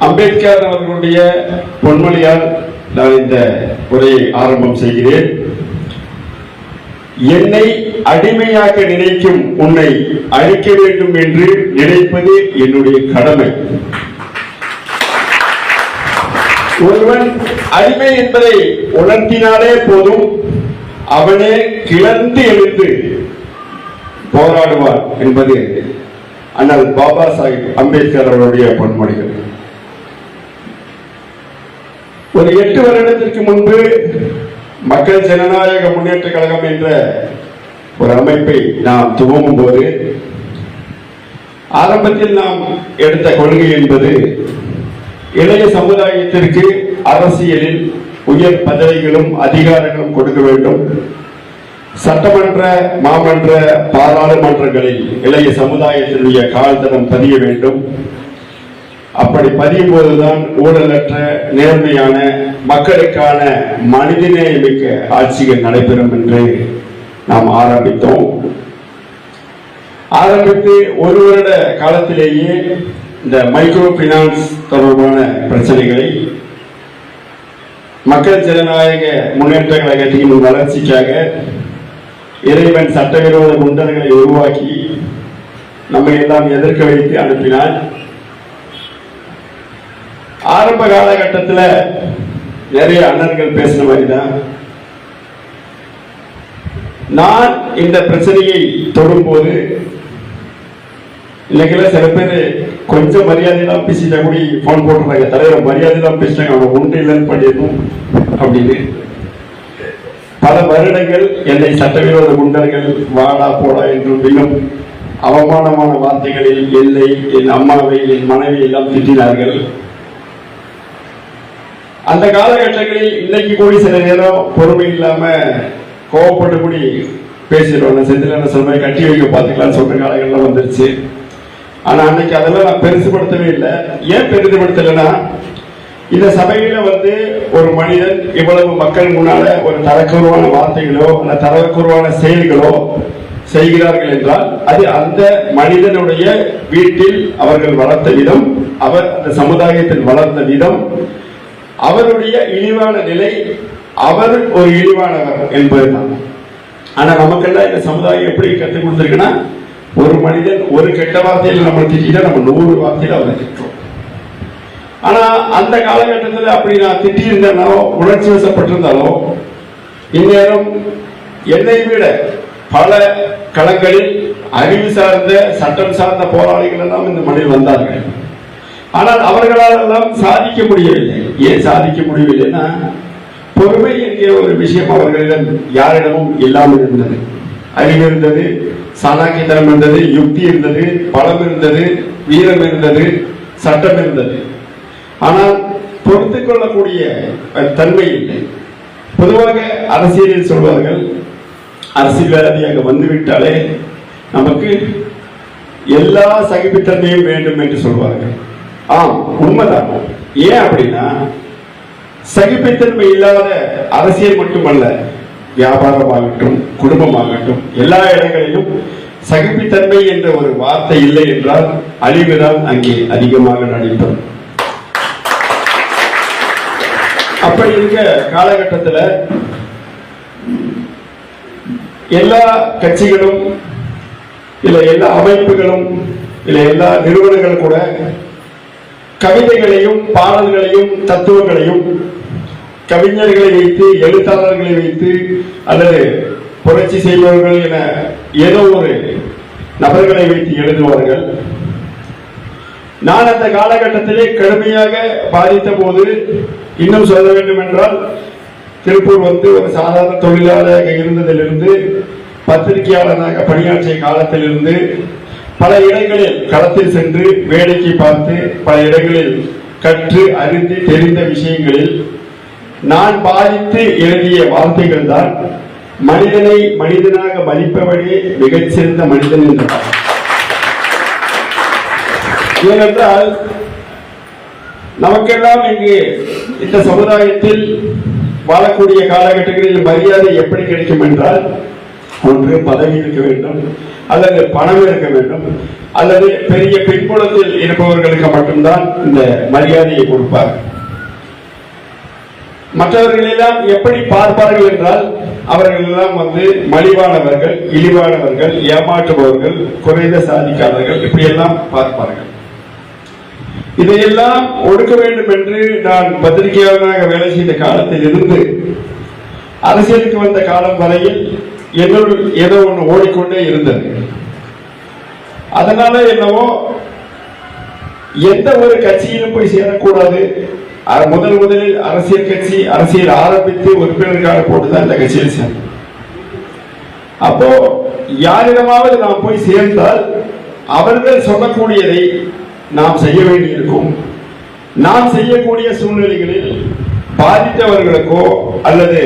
அம்பேத்கர் அவர்களுடைய பொன்மொழியால் நான் இந்த உரையை ஆரம்பம் செய்கிறேன். என்னை அடிமையாக்க நினைக்கும் உன்னை அழிக்க வேண்டும் என்று நினைப்பது என்னுடைய கடமை. ஒருவன் அடிமை என்பதை உணர்த்தினாலே போதும், அவனே கிளர்ந்து எழுந்து போராடுவான் என்பது அண்ணல் பாபா சாஹிப் அம்பேத்கர் அவருடைய பொன்மொழிகள். ஒரு 8 வருடத்திற்கு முன்பு மக்கள் ஜனநாயக முன்னேற்ற கழகம் என்ற ஒரு அமைப்பை நாம் துவங்கும் போது ஆரம்பத்தில் நாம் எடுத்த கொள்கை என்பது இளைய சமுதாயத்திற்கு அரசியலில் உயர் பதவிகளும் அதிகாரங்களும் கொடுக்க வேண்டும், சட்டமன்ற மாமன்ற பாராளுமன்றங்களில் இளைய சமுதாயத்தினுடைய கால்தடம் பதிய வேண்டும், அப்படி பதியும் போதுதான் ஊழலற்ற நேர்மையான மக்களுக்கான மனிதநேயமிக்க ஆட்சிகள் நடைபெறும் என்று நாம் ஆரம்பித்தோம். ஆரம்பித்து 1 வருட காலத்திலேயே இந்த மைக்ரோ பைனான்ஸ் தொடர்பான பிரச்சனைகளை மக்கள் ஜனநாயக முன்னேற்ற கழகத்தின் வளர்ச்சிக்காக இறைவன் சட்டவிரோத குண்டர்களை உருவாக்கி நம்மை எல்லாம் எதிர்க்க வைத்து அனுப்பினார். ஆரம்ப காலகட்டத்தில் நிறைய அண்ணர்கள் பேசின மாதிரிதான் நான் இந்த பிரச்சனையை தொடும்போது இன்னைக்கெல்லாம் சில பேர் கொஞ்சம் மரியாதையெல்லாம் பேசிட்டா கூட போன் போட்டுறாங்க, தலைவர் மரியாதையெல்லாம் பேசிட்டாங்க, அவனை ஒன்று இல்லைன்னு பண்ணிடணும் அப்படின்னு. பல வருடங்கள் என்னை சட்டவிரோத குண்டர்கள் வாடா போடா என்றும் இன்னும் அவமானமான வார்த்தைகளில் என்னை, என் அம்மாவை, என் மனைவி எல்லாம் திட்டினார்கள். அந்த காலகட்டங்களில் இன்னைக்கு கூடி சில நேரம் பொறுமை இல்லாம கோவப்பட்டு கூடி பேசிடுவாங்க, செந்திலான சொல்ற கட்டி வைக்க பார்த்துக்கலாம்னு சொல்ற காலங்கள்லாம் வந்துருச்சு. ஆனா அன்னைக்கு அதெல்லாம் நான் பெருசுபடுத்தவே இல்லை. ஏன் பெரிதுபடுத்தலைன்னா, இந்த சபையில ஒரு மனிதன் இவ்வளவு மக்கள் முன்னால ஒரு தரக்குறைவான வார்த்தைகளோ அல்ல தரக்குறைவான செயல்களோ செய்கிறார்கள் என்றால் அது அந்த மனிதனுடைய வீட்டில் அவர்கள் வளர்த்த விதம், அவர் அந்த சமுதாயத்தில் வளர்ந்த விதம், அவருடைய இழிவான நிலை, அவர் ஒரு இழிவானவர் என்பதுதான். ஆனா நமக்கெல்லாம் இந்த சமுதாயம் எப்படி கற்றுக் கொடுத்திருக்குன்னா, ஒரு மனிதன் ஒரு கெட்ட வார்த்தையில் நம்ம திட்டா நம்ம 100 வார்த்தையில் அவரை திட்டுறோம். ஆனா அந்த காலகட்டத்தில் அப்படி நான் திட்டியிருந்தேனோ உணர்ச்சி வசப்பட்டிருந்தாலோ இந்நேரம் என்னை விட பல களங்களில் அறிவு சார்ந்த சட்டம் சார்ந்த போராளிகள் எல்லாம் இந்த மண்ணில் வந்தார்கள். ஆனால் அவர்களால் எல்லாம் சாதிக்க முடியவில்லை. ஏன் சாதிக்க முடியவில்லைன்னா, பொறுமை என்கிற ஒரு விஷயம் அவர்களிடம் யாரிடமும் இல்லாமல் இருந்தது. அறிவு இருந்தது, சாணக்கியத்தனம் இருந்தது, யுக்தி இருந்தது, பலம் இருந்தது, வீரம் இருந்தது, சட்டம் இருந்தது. ஆனால் பொறுத்துக் கொள்ளக்கூடிய தன்மை இல்லை. பொதுவாக அரசியலில் சொல்வார்கள், அரசியல்வாதியாக வந்துவிட்டாலே நமக்கு எல்லா சகிப்புத்தன்மையும் வேண்டும் என்று சொல்வார்கள். ஆம், உண்மைதான். ஏன் அப்படின்னா, சகிப்புத்தன்மை இல்லாத அரசியல் மட்டுமல்ல, வியாபாரமாகட்டும் குடும்பமாகட்டும் எல்லா இடங்களிலும் சகிப்புத்தன்மை என்ற ஒரு வார்த்தை இல்லை என்றால் அழிவுதான் அங்கே அதிகமாக நடைபெறும். அப்படி இருக்க காலகட்டத்தில் எல்லா கட்சிகளும் இல்ல எல்லா அமைப்புகளும் இல்ல எல்லா நிறுவனங்களும் கூட கவிதைகளையும் பாடல்களையும் தத்துவங்களையும் கவிஞர்களை வைத்து, எழுத்தாளர்களை வைத்து அல்லது புரட்சி செய்பவர்கள் என ஏதோ ஒரு நபர்களை வைத்து எழுதுவார்கள். நான் அந்த காலகட்டத்திலே கடுமையாக பாதித்த போது, இன்னும் சொல்ல வேண்டும் என்றால், திருப்பூர் ஒரு சாதாரண தொழிலாளராக இருந்ததிலிருந்து பத்திரிகையாளராக பணியாற்றிய காலத்திலிருந்து பல இடங்களில் களத்தில் சென்று வேடிக்கை பார்த்து பல இடங்களில் கற்று அறிந்து தெரிந்த விஷயங்களில் நான் பாதித்து எழுதிய வார்த்தைகள் தான் மனிதனை மனிதனாக மதிப்பவனே மிகச்சிறந்த மனிதன் என்றார். ஏனென்றால் நமக்கெல்லாம் இங்கு இந்த சமுதாயத்தில் வாழக்கூடிய காலகட்டங்களில் மரியாதை எப்படி கிடைக்கும் என்றால், ஒன்று பதவி இருக்க வேண்டும் அல்லது பணம் இருக்க வேண்டும் அல்லது பெரிய பின்புலத்தில் இருப்பவர்களுக்கு மட்டும்தான் இந்த மரியாதையை கொடுப்பார். மற்றவர்கள் எல்லாம் எப்படி பார்ப்பார்கள் என்றால், அவர்கள் எல்லாம் மலிவானவர்கள், இழிவானவர்கள், ஏமாற்றுபவர்கள், குறைந்த சாதிக்காரர்கள், இப்படி எல்லாம் பார்ப்பார்கள். இதையெல்லாம் ஒடுக்க வேண்டும் என்று நான் பத்திரிகையாளராக வேலை செய்த காலத்தில் இருந்து அரசியலுக்கு வந்த காலம் வரையில் என்னுள் ஏதோ ஒன்று ஓடிக்கொண்டே இருந்தது. அதனால என்னவோ எந்த ஒரு கட்சியிலும் போய் சேரக்கூடாது. முதலில் அரசியல் கட்சி அரசியல் ஆரம்பித்து உறுப்பினர்கால போட்டுதான் இந்த கட்சியில் சேர்ந்தோம். அப்போ யாரிடமாவது நாம் போய் சேர்ந்தால் அவர்கள் சொல்லக்கூடியதை நாம் செய்ய வேண்டியிருக்கும். நாம் செய்யக்கூடிய சூழ்நிலைகளில் பாதித்தவர்களுக்கோ அல்லது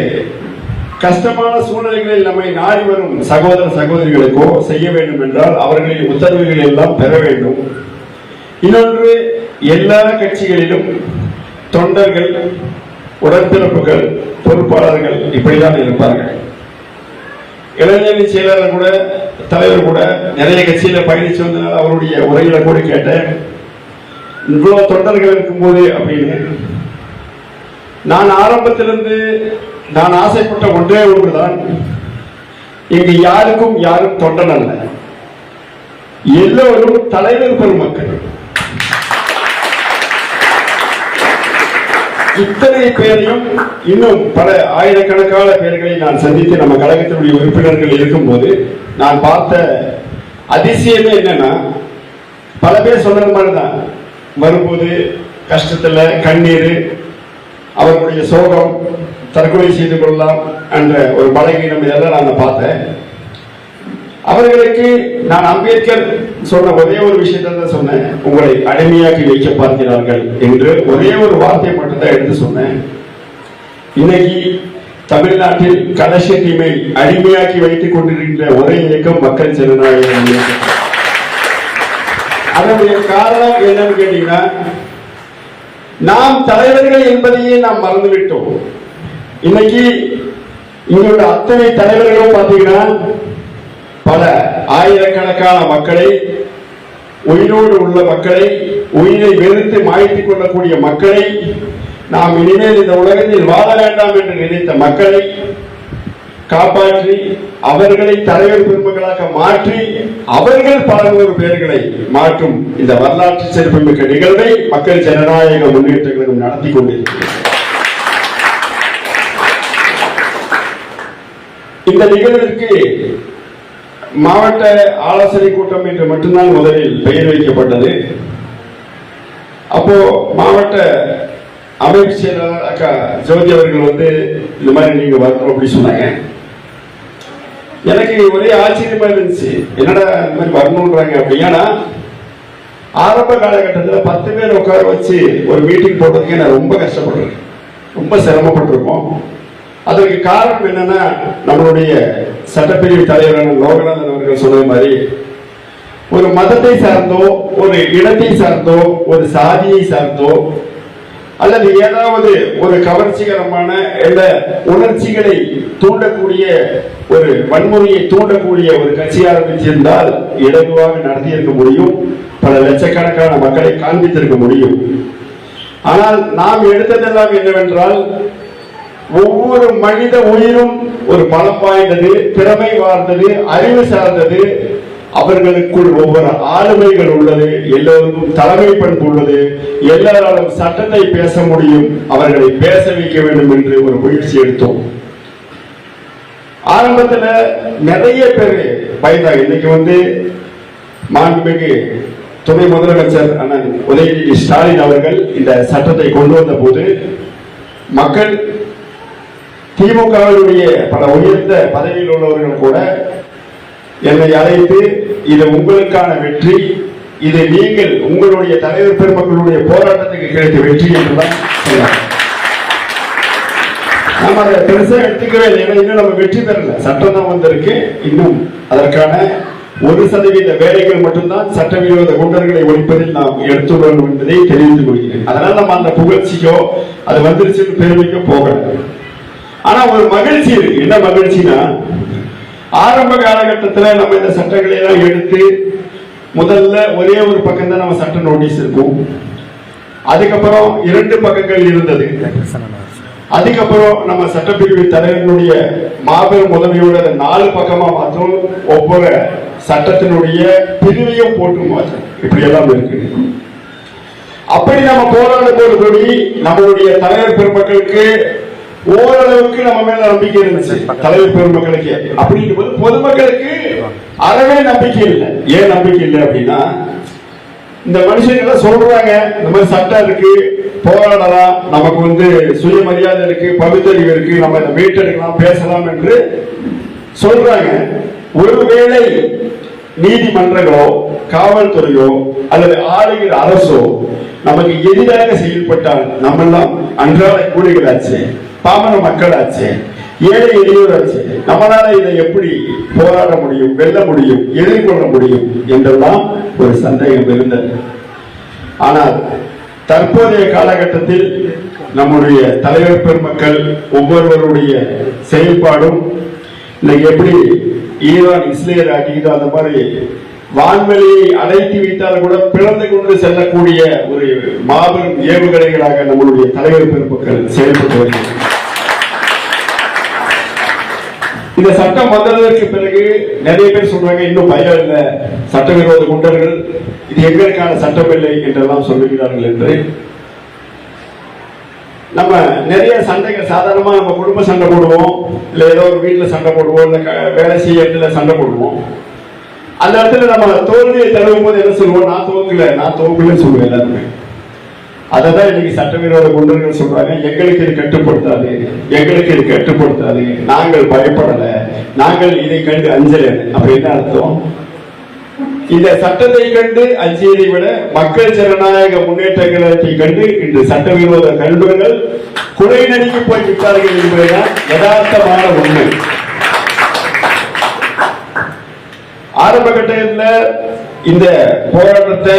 கஷ்டமான சூழ்நிலைகளில் நம்மை நாடி வரும் சகோதர சகோதரிகளுக்கோ செய்ய வேண்டும் என்றால் அவர்களின் உத்தரவுகள் எல்லாம் பெற வேண்டும். இன்னொன்று, எல்லா கட்சிகளிலும் தொண்டர்கள், உடன்பிறப்புகள், பொறுப்பாளர்கள் இப்படிதான் இருப்பார்கள். இளைஞரணி செயலாளர் கூட, தலைவர் கூட நிறைய கட்சியில பயணிச்சு வந்தனால அவருடைய உரைகளை கூட கேட்டேன், இவ்வளவு தொண்டர்கள் இருக்கும்போது அப்படின்னு. நான் ஆரம்பத்திலிருந்து நான் ஆசைப்பட்ட ஒன்றே ஒன்றுதான், இங்கு யாருக்கும் யாரும் தொண்டன் அல்ல, எல்லோரும் தலைவர் பெருமக்கள். இத்தனை பேரையும் இன்னும் பல ஆயிரக்கணக்கான பேர்களை நான் சந்தித்து நம்ம கழகத்தினுடைய உறுப்பினர்கள் இருக்கும்போது நான் பார்த்த அதிசயமே என்னன்னா, பல பேர் சொன்னது மாதிரிதான், வரும்போது கஷ்டத்துல கண்ணீர், அவர்களுடைய சோகம், தற்கொலை செய்து கொள்ளலாம் என்ற ஒரு பலகீனம், இதெல்லாம் நான் பார்த்தேன். அவர்களுக்கு நான் அம்பேத்கர் சொன்ன ஒரே ஒரு விஷயத்தை தான் சொன்னேன், உங்களை அடிமையாக்கி வைக்க பார்க்கிறார்கள் என்று ஒரே ஒரு வார்த்தை மட்டும்தான் எடுத்து சொன்னேன். இன்னைக்கு தமிழ்நாட்டில் கடைசி டீமை அடிமையாக்கி வைத்துக் கொண்டிருக்கின்ற ஒரே இயக்கம் மக்கள் ஜனநாயக இயக்கம். அதனுடைய காரணம் என்னன்னு கேட்டீங்கன்னா, நாம் தலைவர்கள் என்பதையே நாம் மறந்துவிட்டோம். இன்னைக்கு இங்குள்ள அத்தனை தலைவர்களும் பார்த்தீங்கன்னா பல ஆயிரக்கணக்கான மக்களை, உயிரோடு உள்ள மக்களை, உயிரை வெறுத்து மாய்த்துக் கொள்ளக்கூடிய மக்களை, நாம் இனிமேல் இந்த உலகத்தில் வாழ வேண்டாம் என்று நினைத்த மக்களை காப்பாற்றி அவர்களை தலைவர் பெருமக்களாக மாற்றி அவர்கள் பல நூறு பேர்களை மாற்றும் இந்த வரலாற்று சிறப்புமிக்க நிகழ்வை மக்கள் ஜனநாயக முன்னேற்ற கழகம் நடத்தி கொண்டிருக்கிறது. இந்த நிகழ்விற்கு மாவட்ட ஆலோசனை கூட்டம் என்று மட்டும்தான் முதலில் பெயர் வைக்கப்பட்டது. அப்போ மாவட்ட அமைப்பு செயலாளர் அக்கா ஜோதி அவர்கள் இந்த மாதிரி நீங்க வரணும் அப்படி சொன்னாங்க. எனக்கு ஒரே ஆச்சரியமா இருந்துச்சு, என்னடா இந்த மாதிரி வரணும்ன்றாங்க அப்படி. ஏன்னா ஆரம்ப காலகட்டத்தில் 10 பேர் உட்கார வச்சு ஒரு மீட்டிங் போட்டதுக்கு நான் ரொம்ப கஷ்டப்படுறேன், ரொம்ப சிரமப்பட்டிருக்கோம். அதற்கு காரணம் என்னன்னா, நம்மளுடைய சட்டப்பிரிவு தலைவரான லோகநாதன் அவர்கள் சொன்ன மாதிரி, ஒரு மதத்தை சார்ந்தோ, ஒரு இடத்தை சார்ந்தோ, ஒரு சாதியை சார்ந்தோ, அல்லது ஏதாவது ஒரு கவர்ச்சிகரமான உணர்ச்சிகளை தூண்டக்கூடிய ஒரு வன்முறையை தூண்டக்கூடிய ஒரு கட்சி ஆரம்பித்திருந்தால் இலகுவாக நடத்தியிருக்க முடியும், பல லட்சக்கணக்கான மக்களை காண்பித்திருக்க முடியும். ஆனால் நாம் எடுத்ததெல்லாம் என்னவென்றால், ஒவ்வொரு மனித உயிரும் ஒரு பலம் வாய்ந்தது, திறமை வாய்ந்தது, அறிவு சார்ந்தது. அவர்களுக்குள் ஒவ்வொரு ஆளுமைகள் உள்ளது, எல்லோருக்கும் தலைமை பண்பு உள்ளது, எல்லாராலும் சட்டத்தை பேச முடியும், அவர்களை பேச வைக்க வேண்டும் என்று ஒரு முயற்சி எடுத்தோம். ஆரம்பத்தில் நிறைய பேர் பயந்தாங்க. இன்னைக்கு மாண்புமிகு துணை முதலமைச்சர் அண்ணன் உதயநிதி ஸ்டாலின் அவர்கள் இந்த சட்டத்தை கொண்டு வந்த போது மக்கள், திமுகவினுடைய பல உயர்ந்த பதவியில் உள்ளவர்கள் கூட என்னை அழைத்து, இது உங்களுக்கான வெற்றி, இது நீங்கள் உங்களுடைய தலைவர் பெருமக்களுடைய போராட்டத்துக்கு கிடைத்த வெற்றி என்றுதான் சொன்னார். நம்ம அதை பெருசா எடுத்துக்கவே இல்லை, இன்னும் நம்ம வெற்றி பெறல, சட்டம் தான் வந்திருக்கு. இன்னும் அதற்கான 1% வேலைகள் மட்டும்தான் சட்டவிரோத குண்டர்களை ஒழிப்பதில் நாம் எடுத்துள்ளோம் என்பதை தெரிவித்துக் கொள்கிறேன். அதனால நம்ம அந்த புகழ்ச்சிக்கோ அது வந்துருச்சு பெருமைக்கோ போகல. ஆனா ஒரு மகிழ்ச்சி இருக்கு. என்ன மகிழ்ச்சினா, ஆரம்ப காலகட்டத்தில் நம்ம இந்த சட்டங்களை எல்லாம் எடுத்து முதல்ல ஒரே ஒரு பக்கம் தான் நம்ம சட்ட நோட்டீஸ் இருக்கும். அதுக்கப்புறம் 2 பக்கங்கள் இருந்தது. அதுக்கப்புறம் நம்ம சட்டப்பிரிவு தலைவர்களுடைய மாபெரும் உதவியோட 4 பக்கமா மாற்றும். ஒவ்வொரு சட்டத்தினுடைய பிரிவையும் போட்டு மாற்றும். இப்படி எல்லாம் இருக்கு. அப்படி நம்ம போராடும் போது கூடி நம்மளுடைய தலைவர் பெருமக்களுக்கு ஓரளவுக்கு நம்ம மேல நம்பிக்கை இருந்துச்சு. தலைவர் பெருமக்களுக்கு அப்படிங்கும் போது பொதுமக்களுக்கு அறவே நம்பிக்கை இல்லை. ஏன் நம்பிக்கை இல்லை அப்படின்னா, இந்த மனுஷங்க சொல்றாங்க இந்த மாதிரி சட்டம் இருக்கு, போராடலாம், நமக்கு சுயமரியாதை இருக்கு, பகுத்தறிவு இருக்கு, நம்ம இதை மீட்டெடுக்கலாம், பேசலாம் என்று சொல்றாங்க. ஒருவேளை நீதிமன்றங்களோ காவல்துறையோ அல்லது ஆளுகிற அரசோ நமக்கு எதிராக செயல்பட்டால் நம்மெல்லாம் அன்றாட கூலிகளாச்சு, பாமர மக்களாச்சு, ஏழை எளியோராச்சு, நம்மளால இதை எப்படி போராட முடியும், வெல்ல முடியும், எதிர்கொள்ள முடியும் என்றெல்லாம் ஒரு சந்தேகம் இருந்தது. ஆனால் தற்போதைய காலகட்டத்தில் நம்முடைய தலைவர் பெருமக்கள் ஒவ்வொருவருடைய செயல்பாடும் இன்னைக்கு எப்படி ஈரான் இஸ்ரேல் அடிக்குதோ அந்த மாதிரி வான்வெளியை அடைத்து வைத்தால் கூட பிளந்து கொண்டு செல்லக்கூடிய ஒரு மாபெரும் ஏவுகணைகளாக நம்மளுடைய தலைவர் பெருமக்கள் செயல்பட்டு வருகிறது. இந்த சட்டம் வந்ததற்கு பிறகு நிறைய பேர் சொல்றாங்க இன்னும் பயம் இல்லை, சட்டவிரோத குண்டர்கள் இது எங்களுக்கான சட்டம் இல்லை என்றெல்லாம் சொல்லுகிறார்கள் என்று. நம்ம நிறைய சண்டைகள் சாதாரணமா நம்ம குடும்ப சண்டை போடுவோம், இல்ல ஏதோ ஒரு வீட்டுல சண்டை போடுவோம், இல்ல வேலை செய்ய இடத்துல சண்டை போடுவோம். அந்த இடத்துல நம்ம தோல்வியை தழுவும் போது என்ன சொல்லுவோம், நான் துவக்கலன்னு சொல்லுவேன் எல்லாருமே. அதான் இன்னைக்கு சட்டவிரோத குண்டர்கள் சொல்றாங்க, எங்களுக்கு இது கட்டுப்படுத்தாது, எங்களுக்கு இது கட்டுப்படுத்தாது, நாங்கள் பயப்படல, நாங்கள் இதை கண்டு அஞ்சல. அப்ப என்ன அர்த்தம்? இந்த சட்டத்தை கண்டு அஞ்சியதை விட மக்கள் ஜனநாயக முன்னேற்ற கழகத்தை கண்டு இன்று சட்டவிரோத கல்வர்கள் குறை நடுங்கி போய் விட்டார்கள் என்பதுதான் யதார்த்தமான உண்மை. ஆரம்ப கட்டத்தில் இந்த போராட்டத்தை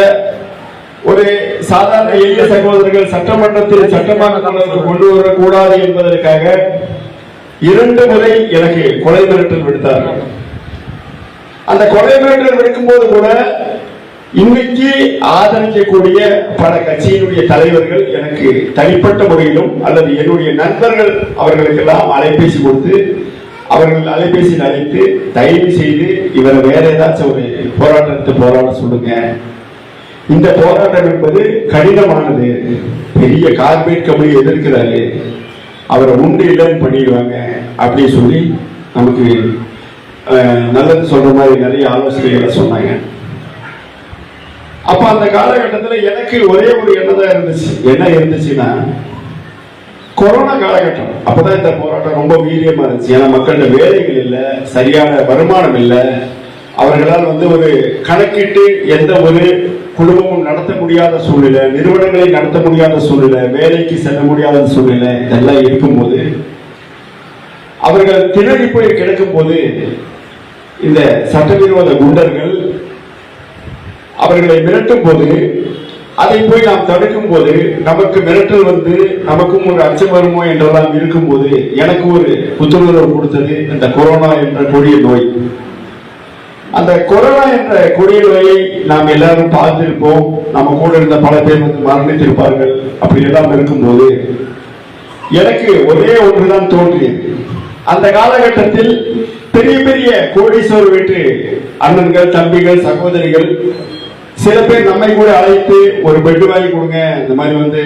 ஒரு சாதாரண எளிய சகோதரர்கள் சட்டமன்றத்தில் சட்டமாக கொண்டு வரக்கூடாது என்பதற்காக 2 முறை எனக்கு கொலை மிரட்டல் விடுத்தார்கள். அந்த கொலை மிரட்டல் விடுக்கும் போது கூட இன்னைக்கு ஆதரிக்கக்கூடிய பல கட்சியினுடைய தலைவர்கள் எனக்கு தனிப்பட்ட முறையிலும் அல்லது என்னுடைய நண்பர்கள் அவர்களுக்கெல்லாம் அலைபேசி கொடுத்து அவர்கள் அலைபேசியில் அழைத்து தயவு செய்து இவரை வேற ஏதாச்சும் ஒரு போராட்டத்தை போராட சொல்லுங்க, இந்த போராட்டம் என்பது கடினமானது, பெரிய கார்பரேட் கம்பெனி எதிர்க்கிறாரு, அவரை உண்டு இல்லைன்னு பண்ணிடுவாங்க அப்படின்னு சொல்லி நமக்கு நல்லது சொல்ற மாதிரி நிறைய ஆலோசனைகளை சொன்னாங்க. அப்ப அந்த காலகட்டத்தில் எனக்கு ஒரே ஒரு எண்ணம் தான் இருந்துச்சு. என்ன இருந்துச்சுன்னா, கொரோனா காலகட்டம் அப்பதான் இந்த போராட்டம் ரொம்ப வீரியமா இருந்துச்சு. ஏன்னா மக்கள்கிட்ட வேலைகள் இல்லை, சரியான வருமானம் இல்லை, அவர்களால் ஒரு கணக்கிட்டு எந்த ஒரு குடும்பமும் நடத்த முடியாத சூழ்நிலை, நிறுவனங்களை நடத்த முடியாத சூழ்நிலை, வேலைக்கு செல்ல முடியாத சூழ்நிலை, இதெல்லாம் இருக்கும்போது அவர்கள் திணறி போய் கிடக்கும் போது இந்த சட்டவிரோத குண்டர்கள் அவர்களை மிரட்டும் போது, அதை போய் நாம் தடுக்கும் போது நமக்கு மிரட்டல் நமக்கும் ஒரு அச்சம் வருமோ என்றெல்லாம் இருக்கும்போது எனக்கு ஒரு புத்துணர்வு கொடுத்தது இந்த கொரோனா என்ற கொடிய நோய். அந்த கொரோனா என்ற கொடிய நோயை நாம் எல்லாரும் பார்த்திருப்போம், நம்ம கூட இருந்த பல பேர் மரணித்திருப்பார்கள். அப்படி எல்லாம் இருக்கும்போது எனக்கு ஒரே ஒன்றுதான் தோன்றியது. அந்த காலகட்டத்தில் பெரிய பெரிய கோடீஸ்வர வீட்டு அண்ணன்கள், தம்பிகள், சகோதரிகள் சில பேர் நம்மை கூட அழைத்து ஒரு பெட் வாங்கி கொடுங்க, இந்த மாதிரி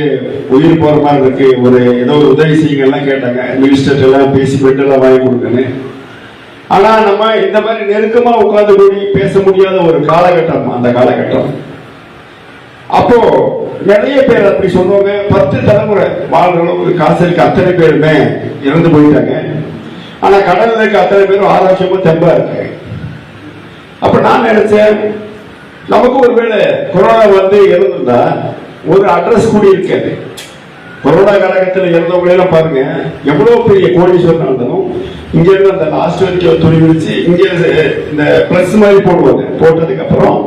உயிர் போற மாதிரி இருக்கு, ஒரு ஏதோ ஒரு உதவி செய்யுங்க எல்லாம் கேட்டாங்க. மினிஸ்டர் எல்லாம் பேசி பெட் எல்லாம் வாங்கி கொடுங்கன்னு. ஆனா நம்ம இந்த மாதிரி நெருக்கமா உட்கார்ந்து கூடி பேச முடியாத ஒரு காலகட்டம் அந்த காலகட்டம். அப்போ நிறைய பேர் அப்படி சொல்லுவாங்க, 10 தலைமுறை வாழ்ற அளவுக்கு காசு இருக்கு அத்தனை பேருமே இறந்து போயிட்டாங்க, ஆனா கடல்ல இருக்க அத்தனை பேரும் ஆரோக்கியமா தெம்பா இருக்கு. அப்ப நான் நினைச்சேன், நமக்கு ஒருவேளை கொரோனா இறந்துருந்தா ஒரு அட்ரஸ் கூடி இருக்காது. கொரோனா காலகட்டத்தில் இறந்தவங்க எல்லாம் பாருங்க, எவ்வளவு பெரிய கோடீஸ்வரன் இருந்தாலும் இங்க இருந்து அந்த லாஸ்ட் வரைக்கும் துணி விரிச்சு இங்க இந்த பிரஸ் மாதிரி போடுவாங்க. போட்டதுக்கு அப்புறம்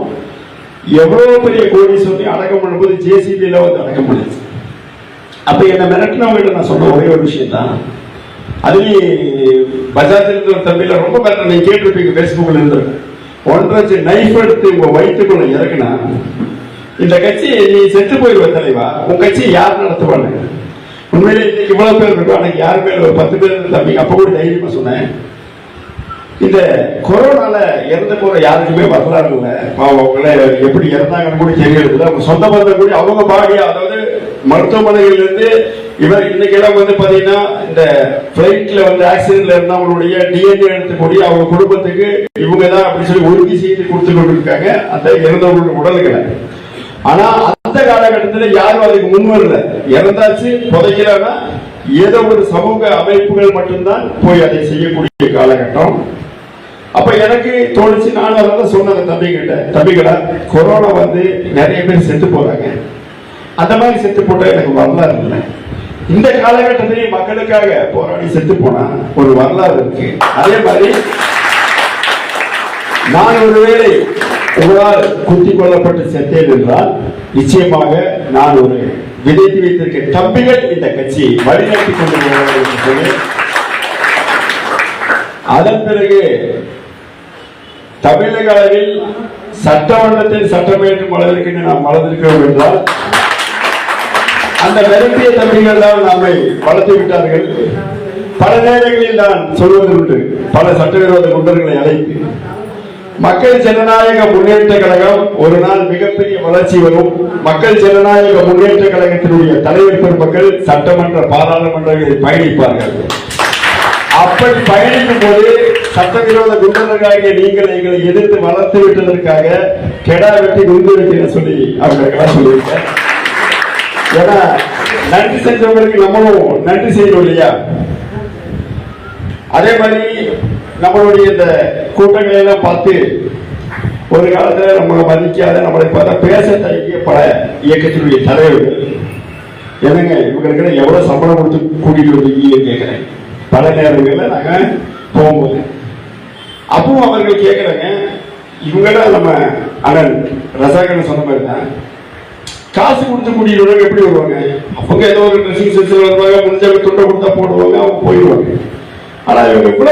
எவ்வளவு பெரிய கோடீஸ்வரன் அடக்கம் பண்ணும்போது ஜேசிபியில அடக்கம் பண்ணுச்சு. அப்ப என்ன மிரட்டினவங்க நான் சொன்ன ஒரே ஒரு விஷயம் தான், அதுலயும் பஜாஜ் இருந்த ஒரு தம்பியில ரொம்ப மிரட்ட, நீங்க கேட்டிருப்பீங்க, பேஸ்புக்ல இருந்து 1.5 நைஃப் எடுத்து உங்க வயிற்றுக்குள்ள இறக்குனா இந்த கட்சி நீ செத்து போயிருவ தலைவா. உன் கட்சி யார் நடத்துவாங்க? உண்மையிலே இன்னைக்கு இவ்வளவு பேர் இருக்கும், அன்னைக்கு யாருமே ஒரு 10 பேர் தம்பி அப்ப கூட தைரியமா சொன்னேன். இந்த கொரோனால இறந்து போற யாருக்குமே வரலாறு இல்லை. அவங்கள எப்படி இறந்தாங்கன்னு கூட தெரியறது. அவங்க சொந்த பந்தம் கூட அவங்க பாடியா, அதாவது மருத்துவமனைகள் இருந்து இவர் இன்னைக்கு எல்லாம் வந்து பாத்தீங்கன்னா இந்த பிளைட்ல வந்து ஆக்சிடென்ட்ல இருந்தவங்களுடைய டிஎன்ஏ எடுத்துக்கூடிய அவங்க குடும்பத்துக்கு இவங்க தான் அப்படி சொல்லி உறுதி செய்து கொடுத்து கொண்டிருக்காங்க அந்த இறந்தவங்களுடைய உடல்களை. ஆனா அந்த காலகட்டத்தில் யாரும் அதுக்கு முன் வரல. இறந்தாச்சு புதைக்கிறாங்கன்னா ஏதோ ஒரு சமூக அமைப்புகள் மட்டும்தான் போய் அதை செய்யக்கூடிய காலகட்டம். அப்ப எனக்கு தோணுச்சு, நான் அதான் சொன்னேன் தம்பிகிட்ட கொரோனா வந்து நிறைய பேர் செத்து போறாங்க, அந்த மாதிரி செத்து போட்டா எனக்கு வரலாறு இல்லை. இந்த காலகட்டத்திலே மக்களுக்காக போராடி செத்து போனா ஒரு வரலாறு இருக்கு. அதே மாதிரி நான் ஒருவேளை உங்களால் குத்திக் கொள்ளப்பட்டு செத்தேன் என்றால் நிச்சயமாக நான் ஒரு விதைத்து வைத்திருக்க தம்பிகள் இந்த கட்சியை வழிநடத்தி கொண்டு போவார்கள். அதன் பிறகு தமிழக அளவில் சட்டமன்றத்தில் சட்டம் வேண்டும் அளவிற்கு நாம் வளர்ந்திருக்கிறோம் என்றால் அந்த நெருங்கிய தம்பிகள் தான் நம்மை வளர்த்து விட்டார்கள். பல நேரங்களில் நான் சொல்வது உண்டு, பல சட்டவிரோத குண்டர்களை அழைத்து மக்கள் ஜனநாயக முன்னேற்ற கழகம் ஒரு நாள் மிகப்பெரிய வளர்ச்சி வரும். மக்கள் ஜனநாயக முன்னேற்ற கழகத்தினுடைய தலைவர் பெருமக்கள் சட்டமன்ற பாராளுமன்றங்களில் பயணிப்பார்கள். அப்படி பயணிக்கும் போது சட்டவிரோத குண்டர்களாகிய நீங்கள் எங்களை எதிர்த்து வளர்த்து விட்டதற்காக கெடா வெட்டி குண்டு சொல்லி அவங்களுக்கெல்லாம் சொல்லியிருக்கேன். ஏன்னா நன்றி செஞ்சவங்களுக்கு நம்மளும் நன்றி செய்யணும் இல்லையா? அதே மாதிரி நம்மளுடைய இந்த கூட்டங்களை எல்லாம் பார்த்து ஒரு காலத்துல நம்மளை மதிக்காத நம்மளை பார்த்தா பேச தயங்கிய பல இயக்கத்தினுடைய தலைவர்கள் என்னங்க இவங்களுக்கு எவ்வளவு சம்பளம் கொடுத்து கூட்டிட்டு வந்தீங்க கேட்கிறேன். பல நேரங்களில் நாங்க போகும்போது அப்பவும் அவர்கள் கேட்கிறாங்க, இவங்கெல்லாம் நம்ம அண்ணன் ரசாகன் சொன்ன மாதிரி தான் காசு கொடுத்து கூட்டிட்டு எப்படி வருவாங்க? அவங்க ஏதோ ஒரு ட்ரெஸ்ஸிங் சென்ஸ் வருவாங்க, முடிஞ்ச துண்டை கொடுத்தா போடுவாங்க, அவங்க போயிடுவாங்க. ஆனா இவங்க கூட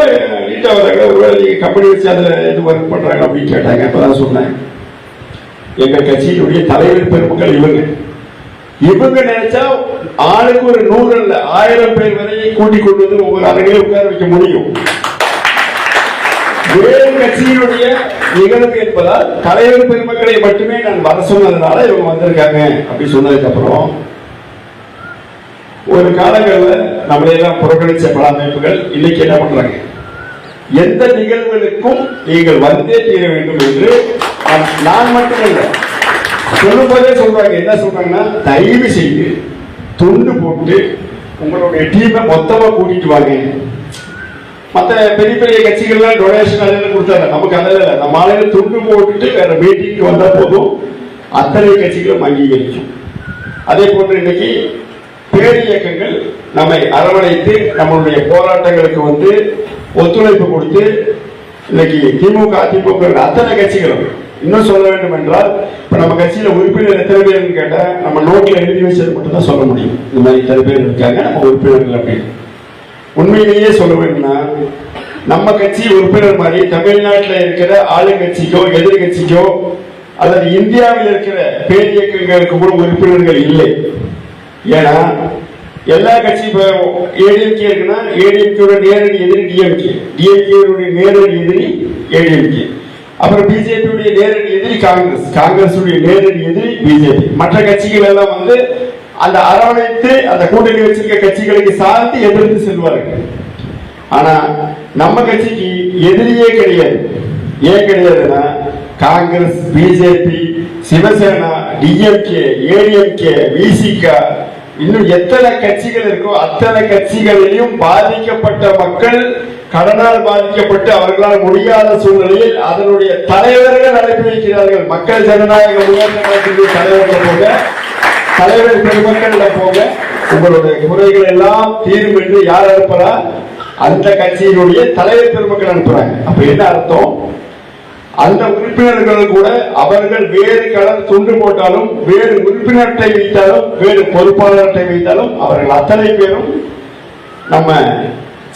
நீட்டா வராங்க. ஒருவேளை நீங்க கம்பெனி வச்சு அதுல இது ஒர்க் பண்றாங்க அப்படின்னு கேட்டாங்க. அப்பதான் சொன்னேன், எங்க கட்சியினுடைய தலைவர் பெருமக்கள் இவங்க நினைச்சா ஆளுக்கு ஒரு 100 இல்ல 1000 பேர் வரை கூட்டிக் கொண்டு வந்து ஒவ்வொரு அறையிலும் உட்கார வைக்க முடியும். வேறு கட்சியினுடைய நிகழ்வு என்பதால் தலைவர் பெருமக்களை மட்டுமே நான் வர சொன்னதுனால இவங்க வந்திருக்காங்க அப்படி சொன்னதுக்கு அப்புறம் ஒரு காலங்களில் நம்மளையெல்லாம் புறக்கணிச்ச பல அமைப்புகள் இன்னைக்கு என்ன பண்றாங்க, எந்த நிகழ்வுகளுக்கும் நீங்கள் வந்தே தீர வேண்டும் என்று நான் மட்டுமல்ல சொல்லும் போதே சொல்றாங்க. என்ன சொல்றாங்கன்னா, தயவு செய்து துண்டு போட்டு உங்களுடைய டீமை மொத்தமா கூட்டிட்டு வாங்க. மற்ற பெரிய பெரிய கட்சிகள்லாம் டொனேஷன் அதில் கொடுத்தாங்க, நமக்கு அதில் நம்ம ஆளுநர் துண்டு போட்டுட்டு வேற மீட்டிங்க்கு வந்தா போதும் அத்தனை கட்சிகளும் அங்கீகரிக்கும். அதே போன்று இன்னைக்கு பேர் இயக்கங்கள் நம்மை அரவணைத்து நம்மளுடைய போராட்டங்களுக்கு வந்து ஒத்துழைப்பு கொடுத்து இன்னைக்கு திமுக அதிமுக அத்தனை கட்சிகளும் இன்னும் சொல்ல வேண்டும் என்றால் இப்ப நம்ம கட்சியில உறுப்பினர் எத்தனை பேர் கேட்டா நம்ம நோட்டில் எழுதி வச்சது மட்டும் தான் சொல்ல முடியும். இந்த மாதிரி இத்தனை பேர் இருக்காங்க நம்ம உறுப்பினர்கள் அப்படின்னு. உண்மையிலேயே சொல்ல வேண்டும்னா நம்ம கட்சி உறுப்பினர் மாதிரி தமிழ்நாட்டில் இருக்கிற ஆளுங்கட்சிக்கோ எதிர்கட்சிக்கோ அல்லது இந்தியாவில் இருக்கிற பேர் இயக்கங்களுக்கு கூட உறுப்பினர்கள் இல்லை. ஏன்னா எல்லா கட்சி ஏடிஎம்கே இருக்குன்னா ஏடிஎம்கேயோட நேரடி எதிரி டிஎம்கே, டிஎம்கேவுடைய நேரடி எதிரி ஏடிஎம்கே, அப்புறம் பிஜேபியுடைய நேரடி எதிரி காங்கிரஸ், காங்கிரசுடைய நேரடி எதிரி பிஜேபி. மற்ற கட்சிகள் எல்லாம் வந்து அந்த அரவணைத்து அந்த கூட்டணி வச்சிருக்க கட்சிகளுக்கு சார்ந்து எதிர்த்து செல்வார்கள். ஆனா நம்ம கட்சிக்கு எதிரியே கிடையாது. ஏன் கிடையாதுன்னா காங்கிரஸ், பிஜேபி, சிவசேனா, டிஎம்கே, ஏடிஎம்கே, விசிகா, இன்னும் எத்தனை கட்சிகள் இருக்கோ அத்தனை கட்சிகளிலும் பாதிக்கப்பட்ட மக்கள் கடனால் பாதிக்கப்பட்டு அவர்களால் முடியாத சூழ்நிலையில் அதனுடைய தலைவர்கள் அனுப்பி வைக்கிறார்கள். மக்கள் ஜனநாயக முன்னேற்ற கழகத்தினுடைய தலைவர்கள் போக, தலைவர் பெருமக்கள் போக உங்களுடைய குறைகள் எல்லாம் தீரும் என்று யார் அனுப்புறா? அந்த கட்சியினுடைய தலைவர் பெருமக்கள் அனுப்புறாங்க. அப்ப என்ன அர்த்தம்? அந்த உறுப்பினர்கள் கூட அவர்கள் வேறு கலர் துண்டு போட்டாலும், வேறு உறுப்பினர்களை வைத்தாலும், வேறு பொறுப்பாளர்களை வைத்தாலும் அவர்கள் அத்தனை பேரும் நம்ம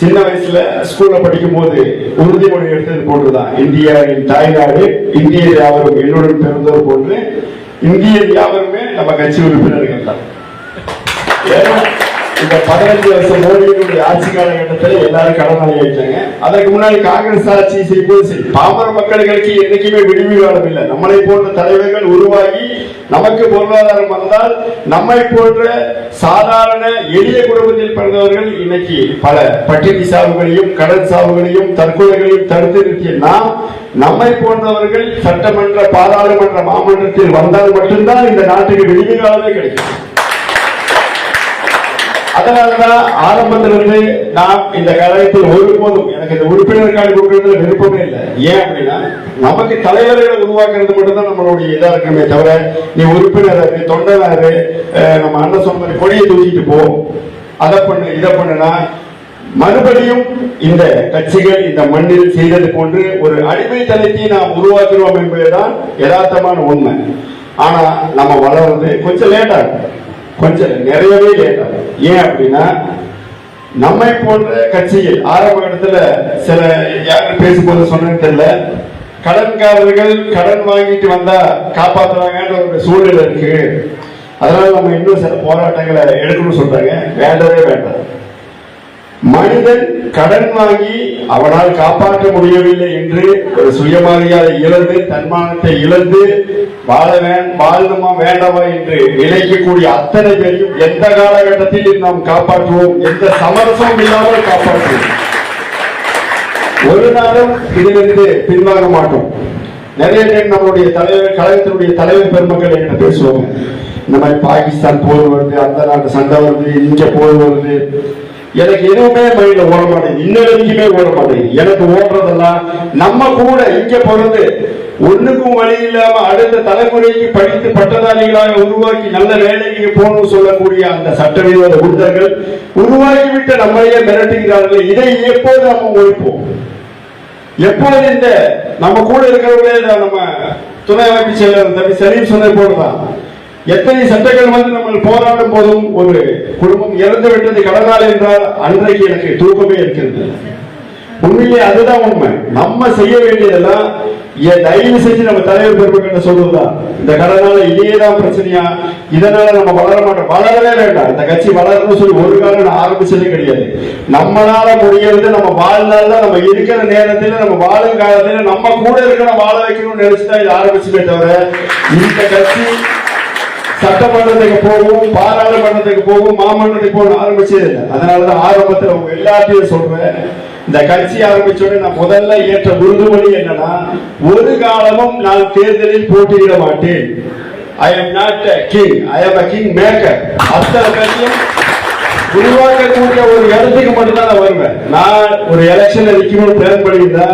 சின்ன வயசுல ஸ்கூல்ல படிக்கும் போது உறுதிமொழி எடுத்தது போன்றுதான், இந்தியாவின் தாய்நாடு இந்திய யாவரும் என்னுடன் பிறந்தவர் போன்று இந்திய யாவருமே நம்ம கட்சி உறுப்பினர்கள் தான். இந்த 15 வருஷம் மோடியினுடைய ஆட்சி காலகட்டத்தில் எல்லாரும் கடனாளி ஆயிட்டாங்க. அதற்கு முன்னாடி காங்கிரஸ் ஆட்சி செய்யும்போது சரி, பாமர மக்களுக்கு என்னைக்குமே விடுவி காலம் இல்லை. நம்மளை போன்ற தலைவர்கள் உருவாகி நமக்கு பொருளாதாரம் வந்தால் நம்மை போன்ற சாதாரண எளிய குடும்பத்தில் பிறந்தவர்கள் இன்னைக்கு பல பட்டினி சாவுகளையும் கடன் சாவுகளையும் தற்கொலைகளையும் தடுத்து நிறுத்திய நாம், நம்மை போன்றவர்கள் சட்டமன்ற பாராளுமன்ற மாமன்றத்தில் வந்தால் மட்டும்தான் இந்த நாட்டுக்கு விடுவி காலமே கிடைக்கும். அதனாலதான் ஆரம்பத்திலிருந்து நாம் இந்த கழகத்தில் ஒருபோதும் எனக்கு இந்த உறுப்பினர் கார்டு கொடுக்கறதுல விருப்பமே இல்லை. ஏன் அப்படின்னா, நமக்கு தலைவர்களை உருவாக்குறது மட்டும்தான் நம்மளுடைய இதா இருக்குமே தவிர, நீ உறுப்பினர் தொண்டனாரு நம்ம அண்ணன் சொன்ன மாதிரி கொடியை தூக்கிட்டு போ, அதை பண்ணு இதை பண்ணுனா மறுபடியும் இந்த கட்சிகள் இந்த மண்ணில் செய்தது போன்று ஒரு அடிமைத்தனத்தை நாம் உருவாக்குறோம் என்பதுதான் யதார்த்தமான உண்மை. ஆனா நம்ம வளர்றது கொஞ்சம் லேட்டாகும், கொஞ்சம் நிறையவே லேட்டாகும். ஏன் அப்படின்னா, நம்மை போன்ற கட்சியில் ஆரம்ப இடத்துல சில யாரும் பேசும்போது சொன்னது தெரியல, கடன்காரர்கள் கடன் வாங்கிட்டு வந்தா காப்பாற்றுவாங்கன்ற ஒரு சூழ்நிலை இருக்கு. அதனால நம்ம இன்னும் சில போராட்டங்களை எடுக்கணும்னு சொல்றாங்க. வேண்டவே வேண்டாம். மனிதன் கடன் வாங்கி அவனால் காப்பாற்ற முடியவில்லை என்று ஒரு சுயமரியாதை இழந்து தன்மானத்தை இழந்து வாழணுமா வேண்டாமா என்று நினைக்கக்கூடிய அத்தனை பேரையும் எந்த காலகட்டத்தில் நாம் காப்பாற்றுவோம், எந்த சமரசமும் இல்லாமல் காப்பாற்றுவோம். ஒரு நாளும் இதிலிருந்து பின்வாங்க மாட்டோம். நிறைய பேர் நம்மளுடைய தலைவர் கழகத்தினுடைய தலைவர் பெருமக்கள் என்கிட்ட பேசுவாங்க, இந்த மாதிரி பாகிஸ்தான் போர் வருது, அந்த நாட்டு சண்டை வருது, இங்க போர் வருது. எனக்கு எதுவுமே மைண்ட்ல ஓட மாட்டேங்குது, இன்ன வரைக்குமே ஓட மாட்டேங்குது. எனக்கு ஓடுறதெல்லாம் நம்ம கூட இங்க பிறந்து ஒண்ணுக்கும் வழி இல்லாம அடுத்த தலைமுறைக்கு படித்து பட்டதாரிகளாக உருவாக்கி நல்ல வேலைக்கு போகணும்னு சொல்லக்கூடிய அந்த சட்டவிரோத குண்டர்கள் உருவாக்கிவிட்டு நம்மளையே மிரட்டுகிறார்கள். இதை எப்போது நம்ம ஒழிப்போம்? எப்போது இந்த நம்ம கூட இருக்கிறவங்களே நம்ம துணை அமைப்பு செயலர் தம்பி சலீம் சொன்ன போதுதான், எத்தனை சட்டங்கள் வந்து நம்ம போராடும் போதும் ஒரு குடும்பம் இறந்து விட்டது கடனால் என்றால் அன்றைக்கு எனக்கு தூக்கமே இருக்கிறது. உண்மையிலே அதுதான் உண்மை. நம்ம செய்ய வேண்டியதெல்லாம் தயவு செஞ்சு நம்ம தலைவர் பெருமக்கள் சொல்றதுதான், இந்த கடனால இதேதான் பிரச்சனையா, இதனால நம்ம வளர மாட்டோம், வளரவே வேண்டாம். இந்த கட்சி வளரணும்னு சொல்லி ஒரு காலம் நான் ஆரம்பிச்சதே கிடையாது. நம்மளால முடியறது நம்ம வாழ்நாள்ல நம்ம இருக்கிற நேரத்தில் நம்ம வாழும் காலத்துல நம்ம கூட இருக்கிற வாழ வைக்கணும்னு நினைச்சுதான் இது ஆரம்பிச்சுமே தவிர, இந்த கட்சி சட்டமன்றத்துக்கு போகும், பாராளுமன்றத்துக்கு போகும், மாமன்றத்துக்கு போகணும் ஆரம்பிச்சது இல்லை. அதனாலதான் ஆரம்பத்தில் உங்க எல்லாத்தையும் சொல்றேன், இந்த கட்சி ஆரம்பிச்சோட நான் முதல்ல ஏற்ற உறுதிமொழி என்னன்னா, ஒரு காலமும் நான் தேர்தலில் போட்டியிட மாட்டேன். I am not a king, I am a king maker. அத்தனை கட்சியும் உருவாக்கக்கூடிய ஒரு இடத்துக்கு மட்டும்தான் நான் வருவேன். நான் ஒரு எலெக்ஷன்ல நிற்கணும்னு பிளான் பண்ணியிருந்தா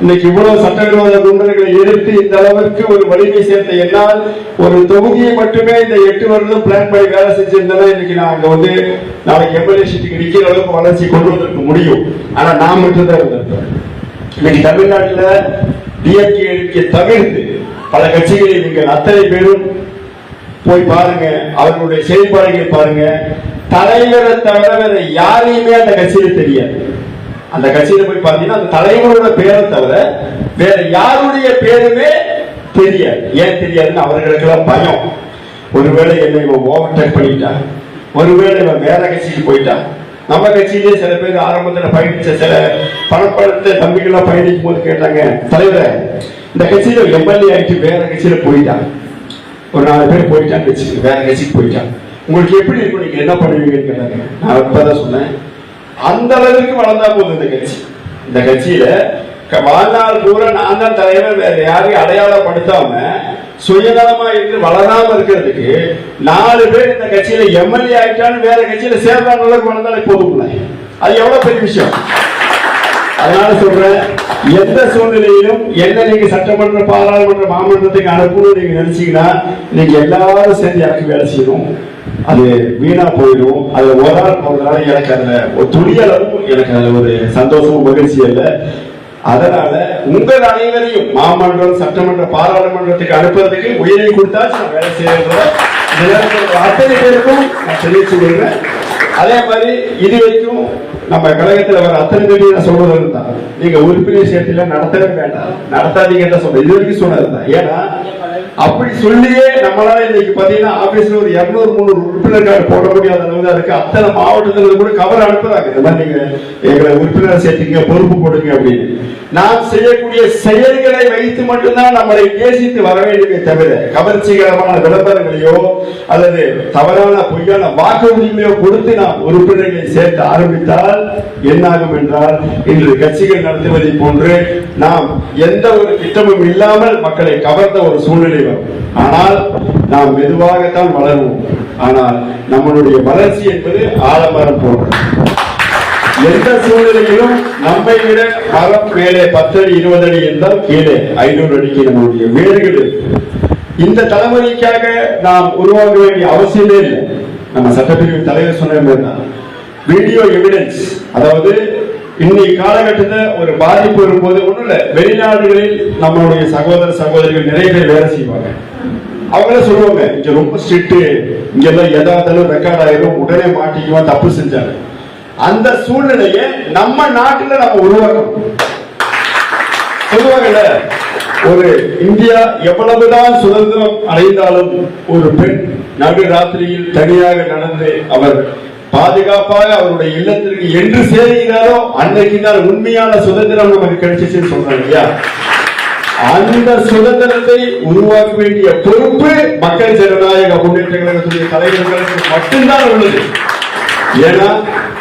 இன்னைக்கு இவ்வளவு சட்டவிரோத குண்டர்களை எதிர்த்து இந்த அளவிற்கு ஒரு வலிமை சேர்த்த என்னால் ஒரு தொகுதியை மட்டுமே இந்த 8 வருடம் பிளான் பண்ணி வேலை செஞ்சிருந்தா இன்னைக்கு நான் அங்க வந்து நாளைக்கு எம்எல்ஏ சீட்டுக்கு நிக்கிற அளவுக்கு வளர்ச்சி கொண்டு வந்திருக்க முடியும். ஆனா நான் மட்டும்தான் இருந்திருக்கேன். இன்னைக்கு தமிழ்நாட்டில் டிஎம்கே தவிர்த்து பல கட்சிகளில் நீங்கள் அத்தனை பேரும் போய் பாருங்க, அவர்களுடைய செயல்பாடுகளை பாருங்க. தலைவரை தவிர வேற யாரையுமே அந்த கட்சியில தெரியாது. அந்த கட்சியில போய் பார்த்தீங்கன்னா அந்த தலைவரோட பேரை தவிர வேற யாருடைய பேருமே தெரியாது. ஏன் தெரியாதுன்னு அவர்களுக்கெல்லாம் பயம். ஒருவேளை என்னை இவன் ஓவர்டேக் பண்ணிட்டான், ஒருவேளை இவன் வேற கட்சிக்கு போயிட்டான். நம்ம கட்சியிலே சில பேர் ஆரம்பத்தில் பயணிச்ச சில பணப்படத்தை தம்பிகள்லாம் பயணிக்கும் போது கேட்டாங்க, தலைவரை இந்த கட்சியில எம்எல்ஏ ஆயிட்டு வேற கட்சியில போயிட்டான், ஒரு 4 பேர் போயிட்டான்னு வேற கட்சிக்கு போயிட்டான், உங்களுக்கு எப்படி இருக்கும், நீங்க என்ன பண்ணுவீங்கன்னு கேட்டாங்க. நான் இப்பதான் சொன்னேன், அந்த அளவுக்கு வளர்ந்தா போதும் இந்த கட்சி. இந்த கட்சியில வாழ்நாள் பூரா நான் தான் தலைவர், வேற யாரையும் அடையாளப்படுத்தாம சுயநலமா இருந்து வளராம இருக்கிறதுக்கு 4 பேர் இந்த கட்சியில எம்எல்ஏ ஆயிட்டான்னு வேற கட்சியில சேர்றாங்க அளவுக்கு வளர்ந்தாலே போதும். அது எவ்வளவு பெரிய விஷயம். அதனால சொல்றேன், எந்த சூழ்நிலையிலும் என்ன நீங்க சட்டமன்ற பாராளுமன்ற மாமன்றத்துக்கு அனுப்பணும் நீங்க நினைச்சீங்கன்னா நீங்க எல்லாரும் சேர்ந்து எனக்கு வேலை செய்யணும். அது வீணா போயிடும். அதுல ஒரு ஆள் போறதுனால எனக்கு அதுல ஒரு துளி அளவும் எனக்கு அதுல ஒரு சந்தோஷமும் மகிழ்ச்சி இல்லை. அதனால உங்கள் அனைவரையும் மாமன்றம் சட்டமன்ற பாராளுமன்றத்துக்கு அனுப்புறதுக்கு உயிரை கொடுத்தாச்சு நான் வேலை செய்யறத அத்தனை பேருக்கும் நான் தெரிவிச்சு கொள்றேன். அதே மாதிரி இது வரைக்கும் நம்ம கழகத்தில் வர அத்தனை பேர் நான் சொல்றது தான், நீங்க உறுப்பினர் சேர்த்துல நடத்தவே வேண்டாம், நடத்தாதீங்கன்னு சொல்றேன். இது வரைக்கும் சொன்னதுதான். ஏன்னா அப்படி சொல்லியே நம்மளால இன்னைக்கு பாத்தீங்கன்னா ஆபீஸ்ல ஒரு 200-300 உறுப்பினர் கார்டு போட முடியாத அளவுக்கு இருக்கு. அத்தனை மாவட்டத்துல கூட கவர் அனுப்புறாங்க, இந்த மாதிரி நீங்க எங்களை உறுப்பினர் சேர்த்துங்க, பொறுப்பு போடுங்க அப்படின்னு. நாம் செய்யக்கூடிய செயல்களை வைத்து மட்டும்தான் நம்மளை நேசித்து வர வேண்டுமே தவிர கவர்ச்சிகரமான விளம்பரங்களையோ அல்லது தவறான பொய்யான வாக்குறுதிகளையோ கொடுத்து நாம் உறுப்பினர்களை சேர்த்து ஆரம்பித்தால் என்னாகும் என்றால், இன்று கட்சிகள் நடத்துவதை போன்று நாம் எந்த ஒரு திட்டமும் இல்லாமல் மக்களை கவர்ந்த ஒரு சூழ்நிலை வரும். ஆனால் நாம் மெதுவாகத்தான் வளருவோம். ஆனால் நம்மளுடைய வளர்ச்சி என்பது ஆலமரம் போன்றது. எந்த சூழ்நிலையிலும் நம்மை விட மரம் மேலே 10 அடி 20 அடி என்றால் கீழே 500 அடிக்கு நம்முடைய வேர்கள். இந்த தலைமுறைக்காக நாம் உருவாக்க வேண்டிய அவசியமே இல்லை. நம்ம சட்டப்பிரிவு தலைவர் சொன்ன மாதிரி தான் வீடியோ எவிடன்ஸ், அதாவது இன்னைக்கு காலகட்டத்தில் ஒரு பாதிப்பு வரும்போது ஒன்றும் இல்லை, வெளிநாடுகளில் நம்மளுடைய சகோதர சகோதரிகள் நிறைய பேர் வேலை செய்வாங்க. அவங்களே சொல்லுவாங்க, இங்க ரொம்ப ஸ்ட்ரிக்ட், இங்கெல்லாம் எதாவது ரெக்கார்ட் ஆயிரும், உடனே மாட்டிக்குவோம் தப்பு செஞ்சாங்க. அந்த சூழ்நிலையை நம்ம நாட்டில் நம்ம உருவாக்கணும். சொல்லுவாங்கல்ல, ஒரு இந்தியா எவ்வளவுதான் சுதந்திரம் அடைந்தாலும் ஒரு பெண் நடு ராத்திரியில் தனியாக நடந்து அவர் பாதுகாப்பாக அவருடைய இல்லத்திற்கு என்று சேர்கிறாரோ அன்றைக்கு தான் உண்மையான சுதந்திரம் நமக்கு கிடைச்சிச்சுன்னு சொல்றாங்க இல்லையா? அந்த சுதந்திரத்தை உருவாக்க வேண்டிய பொறுப்பு மக்கள் ஜனநாயக முன்னேற்ற கழகத்துடைய தலைவர்களுக்கு மட்டும்தான் உள்ளது. ஏன்னா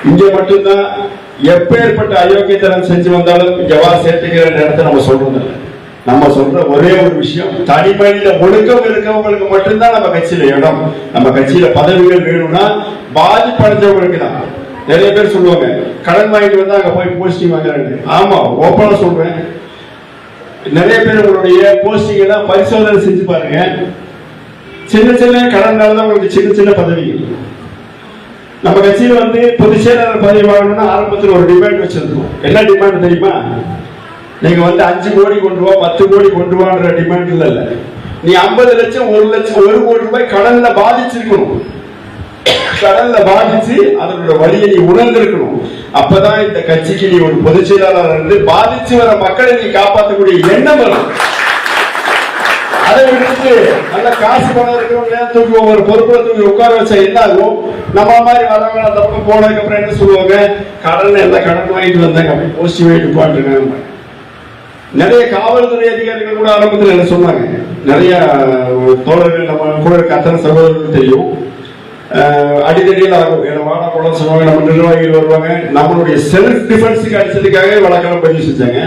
இங்க மட்டும்தான் எப்பேற்பட்ட அயோக்கியத்தனம் செஞ்சு வந்தாலும் இங்க சேர்த்துக்கிற நேரத்தை நம்ம சொல்றது. நம்ம சொல்ற ஒரே ஒரு விஷயம், தனி மனித ஒழுக்கம் இருக்கவங்களுக்கு மட்டும்தான் நம்ம கட்சியில இடம், நம்ம கட்சியில பதவிகள் வேணும்னா பாதிப்படைஞ்சவங்களுக்கு தான். நிறைய பேர் சொல்லுவாங்க கடன் வாங்கிட்டு வந்தா அங்க போய் போஸ்டிங் வாங்குறாங்க. ஆமா, ஓப்பனா சொல்றேன், நிறைய பேர் உங்களுடைய போஸ்டிங் எல்லாம் பரிசோதனை செஞ்சு பாருங்க. சின்ன சின்ன கடனால தான் உங்களுக்கு சின்ன சின்ன பதவிகள். நம்ம கட்சியில பொதுச் செயலாளர் பதவி வாங்கணும்னா ஆரம்பத்தில் ஒரு டிமாண்ட் வச்சிருக்கோம். என்ன டிமாண்ட் தெரியுமா? நீங்க 5 கோடி கொண்டு வா, 10 கோடி கொண்டு வான்ற டிமாண்ட் இல்ல. நீ 50 லட்சம் 1 லட்சம் 1 கோடி ரூபாய் கடன்ல பாதிச்சிருக்கணும். கடன்ல பாதிச்சு அதனோட வழியை நீ உணர்ந்திருக்கணும். அப்பதான் இந்த கட்சிக்கு நீ ஒரு பொதுச் செயலாளர் இருந்து பாதிச்சு வர மக்களை நீ காப்பாற்றக்கூடிய எண்ணம் வரும். அதை விட்டு நல்ல காசு பணம் இருக்கிறவங்க தூக்கி ஒவ்வொரு பொறுப்புல தூக்கி உட்கார வச்சா என்ன ஆகும்? நம்ம மாதிரி வரவங்க அந்த பக்கம் போனதுக்கு அப்புறம் என்ன சொல்லுவாங்க, கடன் எல்லாம் கடன் வாங்கிட்டு வந்தாங்க அப்படி போஸ்ட் வாங்கிட்டு பாட்டுருக்காங்க. நிறைய காவல்துறை அதிகாரிகள் கூட ஆரம்பத்தில் என்ன சொன்னாங்க, நிறைய தோழர்கள் நம்ம கூட இருக்க அத்தனை சகோதரர்கள் தெரியும், அடிக்கடியில் ஆகும் என்ன வாடா போல சொல்லுவாங்க. நம்ம நிர்வாகிகள் வருவாங்க, நம்மளுடைய செல்ஃப் டிஃபென்ஸுக்கு அடிச்சதுக்காக வழக்கெல்லாம் பதிவு செஞ்சாங்க.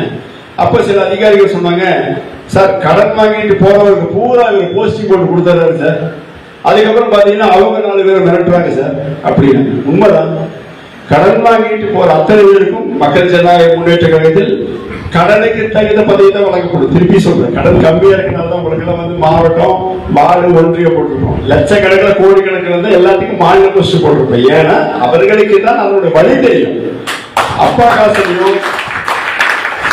அப்ப சில அதிகாரிகள் சொன்னாங்க, சார் கடன் வாங்கிட்டு போறவருக்கு பூரா இவர் போஸ்டிங் போட்டு கொடுத்தாரு சார், அதுக்கப்புறம் பாத்தீங்கன்னா அவங்க 4 பேர் மிரட்டுறாங்க சார் அப்படின்னு. உண்மைதான், கடன் வாங்கிட்டு போற அத்தனை பேருக்கும் மக்கள் ஜனநாயக முன்னேற்ற கழகத்தில் கடனுக்கு தகுந்த பதவி தான் வழங்கப்படும். திருப்பி சொல்றேன், கடன் கம்மியா இருக்கனால்தான் உங்களுக்கு எல்லாம் மாவட்டம் வார்டு ஒன்றிய போட்டிருக்கோம். லட்சக்கணக்கில் கோடிக்கணக்கில் இருந்தால் எல்லாத்துக்கும் மாநில போஸ்ட் போட்டிருப்போம். ஏன்னா அவர்களுக்கு தான் அதோட வழி தெரியும். அப்பா காசுலையும்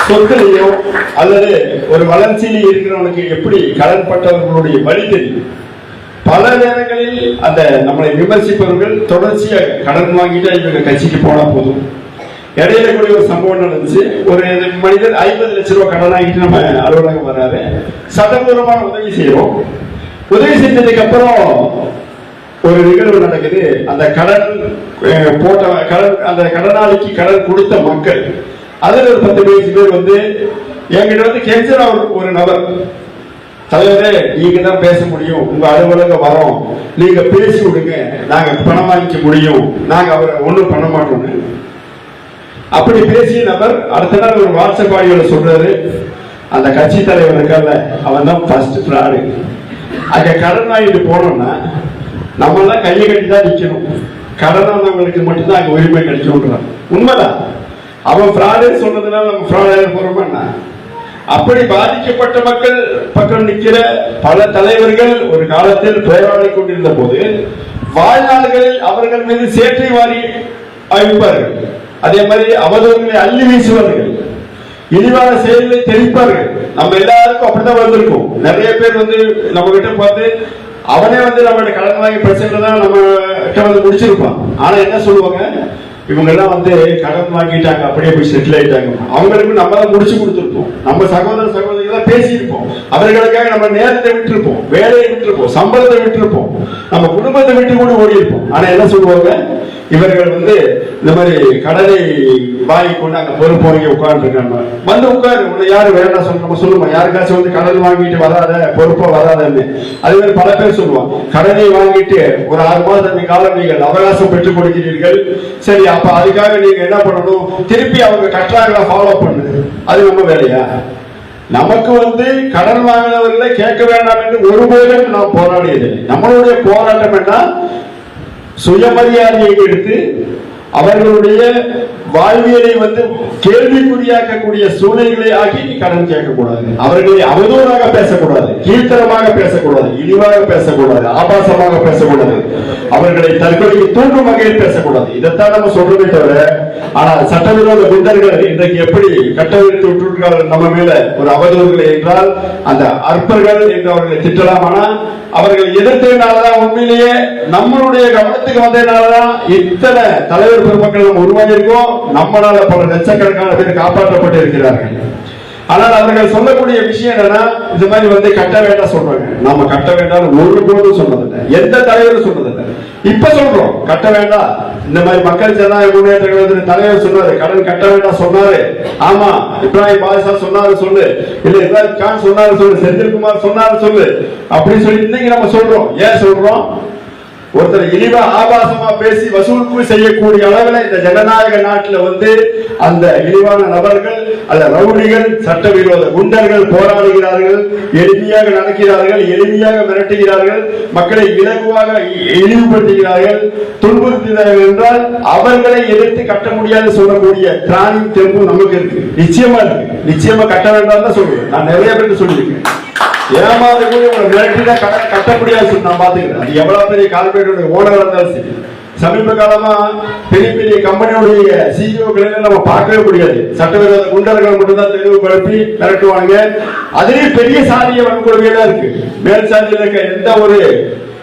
சொத்துலையும் அல்லது ஒரு வளர்ச்சியில இருக்கிறவனுக்கு எப்படி கடன் பட்டவர்களுடைய வழி தெரியும். பல நேரங்களில் அந்த நம்மளை விமர்சிப்பவர்கள் தொடர்ச்சியாக கடன் வாங்கிட்டு இவங்க கட்சிக்கு போனா போதும். இடையில கூட ஒரு சம்பவம் நடந்துச்சு. ஒரு மனிதர் 50 லட்சம் ரூபாய் கடன் வாங்கிட்டு நம்ம அலுவலகம் வராரு, சட்டபூர்வமான உதவி செய்யறோம். உதவி செஞ்சதுக்கு அப்புறம் ஒரு நிகழ்வு நடக்குது. அந்த கடன் போட்ட கடன் அந்த கடனாளிக்கு கடன் கொடுத்த மக்கள் அதுல ஒரு 10-15 பேர் என்கிட்ட கெஞ்சரா ஒரு நபர், தலைவரே நீங்க தான் பேச முடியும், உங்க அலுவலகம் வரோம், நீங்க பேசி விடுங்க, நாங்க பணம் வாங்கிக்க முடியும், நாங்க அவரை ஒண்ணும் பண்ண மாட்டோம். அப்படி பேசிய நபர் அடுத்த நாள் ஒரு வாட்ஸ்அப் ஆடியோல சொல்றாரு, அந்த கட்சி தலைவர் இருக்கல அவன் தான் ஃபர்ஸ்ட் ஃப்ராடு. அங்க கடன் வாங்கிட்டு போனோம்னா நம்ம எல்லாம் கையை கட்டி தான் நிக்கணும், கடனானவங்களுக்கு மட்டும்தான் அங்க உரிமை கிடைக்கும். உண்மைதான், அவன் ஃப்ராடுன்னு சொன்னதுனால நம்ம ஃப்ராடாக போறோமா? அப்படி பாதிக்கப்பட்ட மக்கள் பக்கம் நிற்கிற பல தலைவர்கள் ஒரு காலத்தில் போராடி கொண்டிருந்த போது வாழ்நாள்களில் அவர்கள் மீது சேற்றை வாரி அழிப்பார்கள். அதே மாதிரி அவதூறுகளை அள்ளி வீசுவார்கள், இழிவான செயல்களை தெளிப்பார்கள். நம்ம எல்லாருக்கும் அப்படித்தான் வந்திருக்கும். நிறைய பேர் நம்ம கிட்ட பார்த்து அவனே நம்ம கடன் வாங்கி பிரச்சனை தான் நம்ம வந்து முடிச்சிருப்பான். ஆனா என்ன சொல்லுவாங்க, இவங்க எல்லாம் வந்து கடன் வாங்கிட்டாங்க, அப்படியே போய் செட்டில் ஆயிட்டாங்க. அவங்களுக்கு நம்ம தான் முடிச்சு கொடுத்துருப்போம், நம்ம சகோதர சகோதரிகள் பேசியிருப்போம், அவர்களுக்காக நம்ம நேரத்தை விட்டுருப்போம், வேலையை விட்டுருப்போம், சம்பளத்தை விட்டுருப்போம், நம்ம குடும்பத்தை விட்டு கூட ஓடி இருப்போம். ஆனா என்ன சொல்லுவாங்க, இவர்கள் வந்து இந்த மாதிரி கடனை வாங்கி கொண்டு அங்க பொறுப்போங்க உட்கார்ந்துருக்காங்க. வந்து உட்காரு, உன்னை யாரு வேண்டாம் சொல்லுமா, சொல்லுமா யாருக்காச்சும் வந்து கடன் வாங்கிட்டு வராத, பொறுப்பா வராதன்னு. அதே மாதிரி பல பேர் சொல்லுவாங்க, கடனை வாங்கிட்டு ஒரு 6 மாதம் காலம் நீங்கள் அவகாசம் பெற்றுக் கொடுக்கிறீர்கள், சரி அப்ப அதுக்காக நீங்க என்ன பண்ணணும், திருப்பி அவங்க கட்டுறாங்களா ஃபாலோ பண்ணுது, அது நம்ம வேலையா? நமக்கு வந்து கடன் வாங்கினவர்களை கேட்க வேண்டாம் என்று ஒருபோதும் நாம் போராடியது. நம்மளுடைய போராட்டம் என்ன, சுயமரியாதையை எடுத்து அவர்களுடைய வாழ்வியலை வந்து கேள்விக்குறியாக்கக்கூடிய சூழ்நிலைகளை ஆகி கடன் கேட்கக்கூடாது, அவர்களை அவதூறாக பேசக்கூடாது, கீழ்த்தரமாக பேசக்கூடாது, இழிவாக பேசக்கூடாது, ஆபாசமாக பேசக்கூடாது, அவர்களை தற்கொலைக்கு தூண்டும் வகையில் பேசக்கூடாது. இதைத்தான் நம்ம சொல்றதை தவிர, ஆனால் சட்டவிரோத குண்டர்கள் இன்றைக்கு எப்படி கட்டவிழ்த்து விட்டுருக்கிறார்கள் நம்ம மேல ஒரு அவதூறுகளை என்றால், அந்த அற்பர்கள் என்று அவர்களை திட்டலாம். ஆனால் அவர்கள் எதிர்த்ததுனாலதான், உண்மையிலேயே நம்மளுடைய கவனத்துக்கு வந்ததுனாலதான் இத்தனை தலைவர் பெருமக்கள் நம்ம உருவாகியிருக்கோம். நம்மளால பல லட்சக்கணக்கான பேர் காப்பாற்றப்பட்டு இருக்கிறார்கள். ஆனால் அவர்கள் சொல்லக்கூடிய விஷயம் என்னன்னா, இந்த மாதிரி வந்து கட்ட வேண்டாம் சொல்றாங்க. நாம கட்ட வேண்டாம் ஒருபோதும் சொன்னதில்லை, எந்த தலைவரும் சொன்னதில்லை. இப்ப சொல்றோம் கட்ட வேண்டாம். இந்த மாதிரி மக்கள் ஜனநாயக முன்னேற்ற கழகத்தின் தலைவர் சொன்னாரு, கடன் கட்ட வேண்டாம் சொன்னாரு. ஆமா, இப்ராஹிம் பாதுஷா சொன்னாரு சொல்லு, இல்ல இப்ராஹிம் கான் சொன்னாரு சொல்லு, செந்தில்குமார் சொன்னாரு சொல்லு அப்படின்னு சொல்லி இன்னைக்கு நம்ம சொல்றோம். ஏன் சொல்றோம், ஒருத்தர் இழிவா ஆபாசமா பேசி வசூல் செய்யக்கூடிய அளவில் இந்த ஜனநாயக நாட்டில் வந்து அந்த இழிவான நபர்கள் அல்ல ரவுடிகள், சட்டவிரோத குண்டர்கள் போராடுகிறார்கள், எளிமையாக நடக்கிறார்கள், எளிமையாக மிரட்டுகிறார்கள், மக்களை இலகுவாக இழிவுபடுத்துகிறார்கள், துன்புறுத்துகிறார்கள் என்றால் அவர்களை எதிர்த்து கட்ட முடியாது சொல்லக்கூடிய திராணி தெம்பு நமக்கு இருக்கு, நிச்சயமா இருக்கு. நிச்சயமா கட்ட வேண்டாம் தான் சொல்லுவேன். நான் நிறைய பேருக்கு சொல்லியிருக்கேன், ஏமாந்து கூட உங்களை மிரட்டினா கட்ட முடியாது நான் பாத்துக்கிறேன். அது எவ்வளவு பெரிய கார்பரேட் ஓனர் இருந்தாலும் சரி. சமீப காலமா பெரிய பெரிய கம்பெனியுடைய சிஇஓக்களை நம்ம பார்க்கவே முடியாது. சட்டவிரோத குண்டர்கள் மட்டும்தான் தெளிவு பரப்பி மிரட்டுவாங்க. அதுலயும் பெரிய சாதிய வன்கொடுமையெல்லாம் இருக்கு. மேல் சாதியில் இருக்க எந்த ஒரு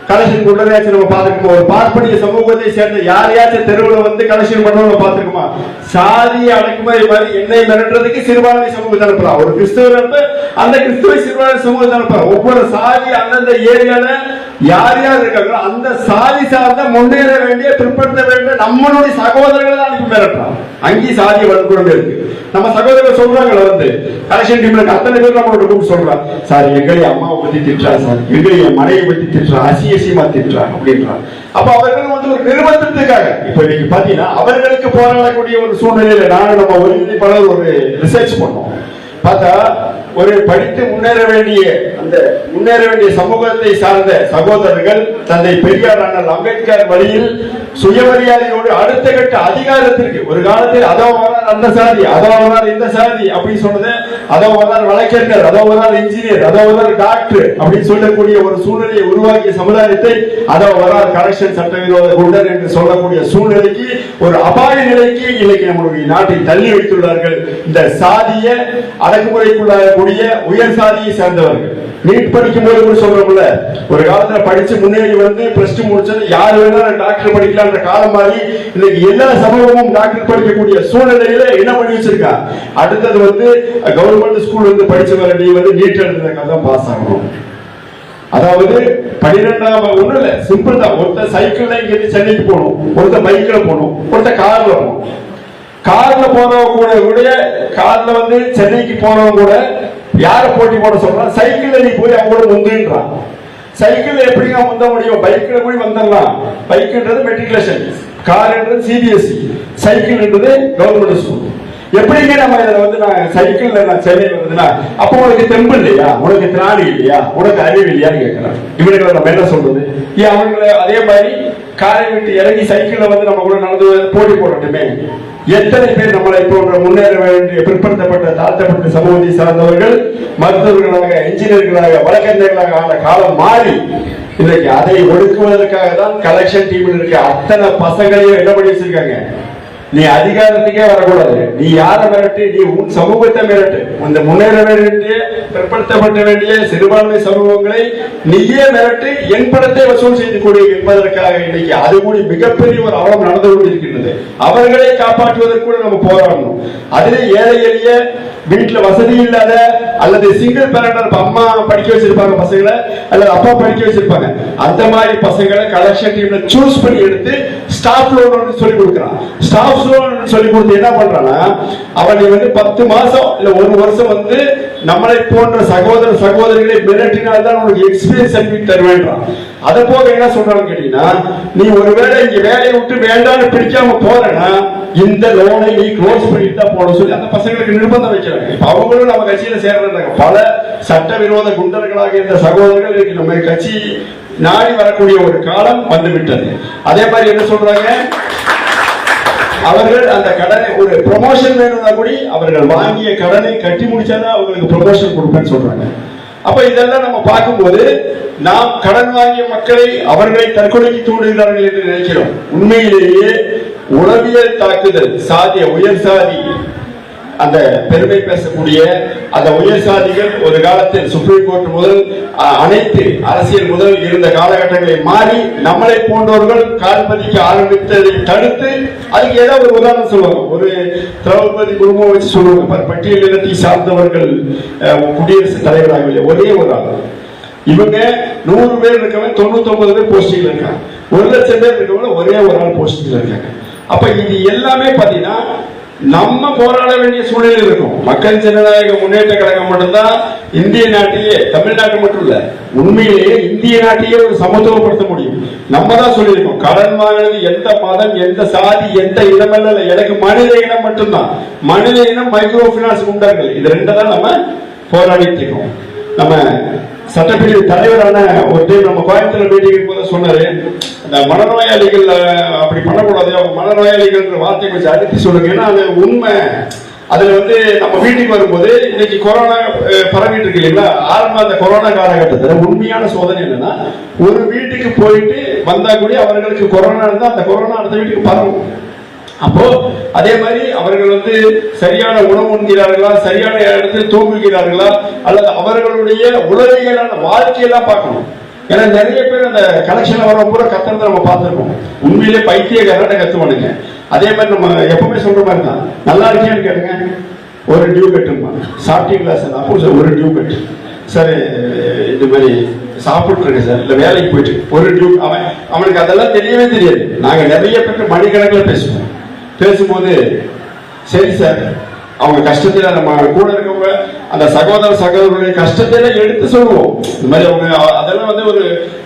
கலெக்ஷன் குண்டரையாச்சும் நம்ம பார்த்துருக்கோம். ஒரு பார்ப்பனிய சமூகத்தை சேர்ந்த யாரையாச்சும் தெருவில் வந்து கலெக்ஷன் பண்ணுவோம் பார்த்துருக்கோமா? சாதியை அடக்குமுறை மாதிரி என்னை மிரட்டுறதுக்கு சிறுபான்மை சமூகத்தை அனுப்பலாம். ஒரு கிறிஸ்தவர் அனுப்ப அந்த கிறிஸ்துவ சிறுபான்மை சமூகத்தை அனுப்பலாம். ஒவ்வொரு சாதி அந்தந்த ஏரியால யார் யார் இருக்காங்களோ அந்த சாதி சார்ந்த முன்னேற வேண்டிய, பிற்படுத்த வேண்டிய நம்மளுடைய சகோதரர்களை தான் அனுப்பி மிரட்டலாம். அங்கேயும் சாதி வன்கொடுமை இருக்கு. நம்ம சகோதரர் சொல்றாங்கள வந்து கலெக்ஷன் டீம்ல அத்தனை பேர் நம்மளோட கூப்பிட்டு சொல்றான், சார் எங்களை அம்மாவை பத்தி திட்டுறா, சார் எங்களை என் மனையை பத்தி திட்டுறா, அசியசியமா திட்டுறா அப்படின்றான். அப்ப அவர்கள் வந்து ஒரு நிறுவனத்திற்காக இப்ப இன்னைக்கு பாத்தீங்கன்னா அவர்களுக்கு போராடக்கூடிய ஒரு சூழ்நிலையில நானும் நம்ம ஒருங்கிணைப்பாளர் ஒரு ரிசர்ச் பண்ணோம். பார்த்தா ஒரு படித்து முன்னேற வேண்டிய சமூகத்தை சார்ந்த சகோதரர்கள் தந்தை பெரியார் அண்ணல் அம்பேத்கர் வழியில் சுயமரியாதையோடு அடுத்த கட்ட அதிகாரத்திற்கு, ஒரு காலத்தில் அதோ வரார் அந்த சாதி, அதோ வரார் இந்த சாதி அப்படின்னு சொன்னது, அதோ வரார் வழக்கறிஞர், அதோ வரார் இன்ஜினியர், அதோ வரார் டாக்டர் அப்படின்னு சொல்லக்கூடிய ஒரு சூழ்நிலையை உருவாக்கிய சமுதாயத்தை அதோ வரார் கலெக்ஷன் சட்டவிரோத குண்டர் என்று சொல்லக்கூடிய சூழ்நிலைக்கு, ஒரு அபாய நிலைக்கு இன்னைக்கு நம்மளுடைய நாட்டை தள்ளி வைத்துள்ளார்கள். இந்த சாதிய அடக்குமுறைக்குள்ளாகக்கூடிய உயர் சாதியை சேர்ந்தவர்கள் நீட் படிக்கும் போது கூட சொல்றோம்ல, ஒரு காலத்துல படிச்சு முன்னேறி வந்து பிளஸ் 2 முடிச்சது யார் வேணாலும் டாக்டர் படிக்கலாம் என்ற காலம் மாதிரி இன்னைக்கு எல்லா சமூகமும் டாக்டர் படிக்கக்கூடிய சூழ்நிலையில என்ன பண்ணி வச்சிருக்கா, அடுத்தது வந்து கவர்மெண்ட் ஸ்கூல் வந்து படிச்சவங்க நீ வந்து நீட் எழுதுறதுக்காக தான் பாஸ் ஆகணும். அதாவது 12ஆம் ஒண்ணு இல்ல, சிம்பிள் தான். ஒருத்தர் சைக்கிள்ல இங்க சென்னைக்கு போகணும், ஒருத்தர் பைக்ல போகணும், ஒருத்தர் கார்ல போகணும். கார்ல போறவங்க கூட கார்ல வந்து சென்னைக்கு போறவங்க கூட யார போட்டி போட சொல்றான், சைக்கிள்ல நீ போய் அவங்க கூட முந்துன்றான். சைக்கிள்ல எப்படிங்க முந்த முடியும், பைக்ல போய் வந்துடலாம். பைக்ன்றது மெட்ரிகுலேஷன், கார்ன்றது சிபிஎஸ்இ, சைக்கிள்ன்றது கவர்மெண்ட் ஸ்கூல். எப்படிங்க நம்ம இதில் வந்து நான் சைக்கிள்ல நான் சென்னை வந்ததுன்னா அப்போ உனக்கு தெம்பு இல்லையா, உனக்கு திராணி இல்லையா, உனக்கு அறிவு இல்லையான்னு கேட்கலாம். இவனுங்களை நம்ம என்ன சொல்றது, ஏன் அவங்களை அதே மாதிரி காரை விட்டு இறங்கி சைக்கிள்ல வந்து நம்ம கூட நடந்து போட்டி போடட்டுமே. எத்தனை பேர் நம்மளை போன்ற முன்னேற வேண்டிய பிற்படுத்தப்பட்ட தாழ்த்தப்பட்ட சமூகத்தை சார்ந்தவர்கள் மருத்துவர்களாக, இன்ஜினியர்களாக, வழக்கறிஞர்களாக ஆன காலம் மாறி இன்னைக்கு அதை ஒடுக்குவதற்காக தான் கலெக்ஷன் டீம் இருக்க அத்தனை பசங்களையும் என்ன பண்ணி வச்சிருக்காங்க, நீ அதிகாரத்துக்கே வரக்கூடாது. நீ யாரை மிரட்டு? நீ உன் சமூகத்தை மிரட்டு. அந்த முன்னேற வேண்டிய பிற்படுத்தப்பட்ட வேண்டிய சிறுபான்மை சமூகங்களை நீயே மிரட்டு, என் பணத்தை வசூல் செய்து கொடு என்பதற்காக இன்னைக்கு அது கூட மிகப்பெரிய ஒரு அவலம் நடந்து கொண்டிருக்கின்றது. அவர்களை காப்பாற்றுவதற்கு கூட நம்ம போராடணும். அதிலே ஏழை எளிய வீட்டுல வசதி இல்லாத அல்லது சிங்கிள் பேரண்டர், அம்மா படிக்க வச்சிருப்பாங்க பசங்களை அல்லது அப்பா படிக்க வச்சிருப்பாங்க, அந்த மாதிரி பசங்களை கலெக்ஷன் டீம்ல சூஸ் பண்ணி எடுத்து ஸ்டாஃப் லோன் சொல்லி கொடுக்குறான். ஸ்டாஃப் லோன் சொல்லி கொடுத்து என்ன பண்றான்னா, அவன் வந்து 10 மாசம் இல்ல 1 வருஷம் வந்து நம்மளை போன்ற சகோதர சகோதரிகளை மிரட்டினால்தான் உனக்கு எக்ஸ்பீரியன்ஸ் சர்டிபிகேட் தருவேன்றான். அதை போக என்ன சொல்றான்னு கேட்டீங்கன்னா, நீ ஒருவேளை இங்க வேலையை விட்டு வேண்டாம்னு பிடிக்காம போறேன்னா இந்த லோனை நீ க்ளோஸ் பண்ணிட்டு தான் போட சொல்லி அந்த பசங்களுக்கு நிர்பந்தம் வைக்கிறாங்க. இப்ப அவங்களும் நம்ம கட்சியில சேர்றாங்க. பல சட்டவிரோத குண்டர்களாக இருந்த சகோதரர்கள் நம்ம கட்சி நாடி வரக்கூடிய ஒரு காலம் வந்துவிட்டது. அதே மாதிரி என்ன சொல்றாங்க, அவர்கள் அந்த கடனை ஒரு ப்ரொமோஷன் வேணும்னா கூட அவர்கள் வாங்கிய கடனை கட்டி முடிச்சாதான் அவங்களுக்கு ப்ரொமோஷன் கொடுப்பேன்னு சொல்றாங்க. அப்ப இதெல்லாம் நம்ம பார்க்கும்போது நாம் கடன் வாங்கிய மக்களை அவர்களை தற்கொலைக்கு தூண்டுகிறார்கள் என்று நினைக்கிறோம். உண்மையிலேயே உளவியல் தாக்குதல், சாதிய உயர் சாதி அந்த பெருமை பேசக்கூடிய அந்த உயர் சாதிகள் ஒரு காலத்தில் சுப்ரீம் கோர்ட் முதல் அனைத்து அரசியல் முதல் இருந்த காலகட்டங்களை மாறி நம்மளை போன்றவர்கள் கால் பதிக்க ஆரம்பித்ததை தடுத்து, அதுக்கு ஏதாவது ஒரு உதாரணம் சொல்லுவாங்க. ஒரு திரௌபதி முர்மு வச்சு சொல்லுவாங்க, பட்டியல் இனத்தை சார்ந்தவர்கள் குடியரசுத் தலைவராக ஒரே ஒரு ஆள். இவங்க 100 பேர் இருக்கவங்க 99 பேர் போஸ்டிங்ல இருக்காங்க. 1,00,000 பேர் இருக்கவங்க ஒரே ஒரு ஆள் போஸ்டிங்ல இருக்காங்க. அப்ப இது எல்லாமே பாத்தீங்கன்னா நம்ம போராட வேண்டிய சூழ்நிலை இருக்கும். மக்கள் ஜனநாயக முன்னேற்ற கழகம் மட்டும்தான் இந்திய நாட்டிலேயே, தமிழ்நாட்டு மட்டும் இல்ல, உண்மையிலேயே இந்திய நாட்டையே ஒரு சமத்துவப்படுத்த முடியும். நம்ம தான் சொல்லியிருக்கோம், கடன் வாங்கினது எந்த மதம், எந்த சாதி, எந்த இடமல்ல, எனக்கு மனித இனம் மட்டும்தான். மனித இனம், மைக்ரோ பினான்ஸ் குண்டர்கள், இது 2 தான் நம்ம போராடிட்டு இருக்கோம். நம்ம சட்டப்பிரிவு தலைவரான ஒரு டைம் நம்ம கோயம்புத்தூர் மீட்டிங் போது சொன்னாரு, இந்த மனநோயாளிகள் அப்படி பண்ணக்கூடாது, அவங்க மனநோயாளிகள் வார்த்தை கொஞ்சம் அழுத்தி சொல்லுங்க. ஏன்னா அது உண்மை. அதுல வந்து நம்ம வீட்டுக்கு வரும்போது இன்னைக்கு கொரோனா பரவிட்டு இருக்கு இல்லைங்களா, ஆரம்ப அந்த கொரோனா காலகட்டத்தில் உண்மையான சோதனை என்னன்னா, ஒரு வீட்டுக்கு போயிட்டு வந்தா கூட அவர்களுக்கு கொரோனா இருந்தா அந்த கொரோனா அடுத்த வீட்டுக்கு பரவும். அப்போ அதே மாதிரி அவர்கள் வந்து சரியான உணவு உண்கிறார்களா, சரியான இடத்தில் தூங்குகிறார்களா, அல்லது அவர்களுடைய உளவியலான வாழ்க்கையெல்லாம் பார்க்கணும். ஏன்னா நிறைய பேர் அந்த கலெக்ஷன் வர பூரா கத்துறத நம்ம பார்த்துருக்கோம். உண்மையிலே பைத்தியக்காரட்ட கத்துவானுங்க. அதே மாதிரி நம்ம எப்பவுமே சொல்ற மாதிரி தான், நல்லா இருக்கேன்னு கேளுங்க, ஒரு டியூ கட்டுமா, சாப்பிட்டீங்களா சார், அப்போ சார் ஒரு டியூ கட்டு சார், இந்த மாதிரி சாப்பிட்டு இருக்கு சார், இல்ல வேலைக்கு போயிட்டு ஒரு டியூ. அவனுக்கு அதெல்லாம் தெரியவே தெரியாது. நாங்க நிறைய பேருக்கு மணிக்கணக்கில் பேசும்போது சரி சார், அவங்க கஷ்டத்துல நம்ம கூட இருக்கவங்க அந்த சகோதர சகோதரர்களுடைய கஷ்டத்தை எடுத்து சொல்லுவோம். இந்த மாதிரி அவங்க அதெல்லாம் வந்து ஒரு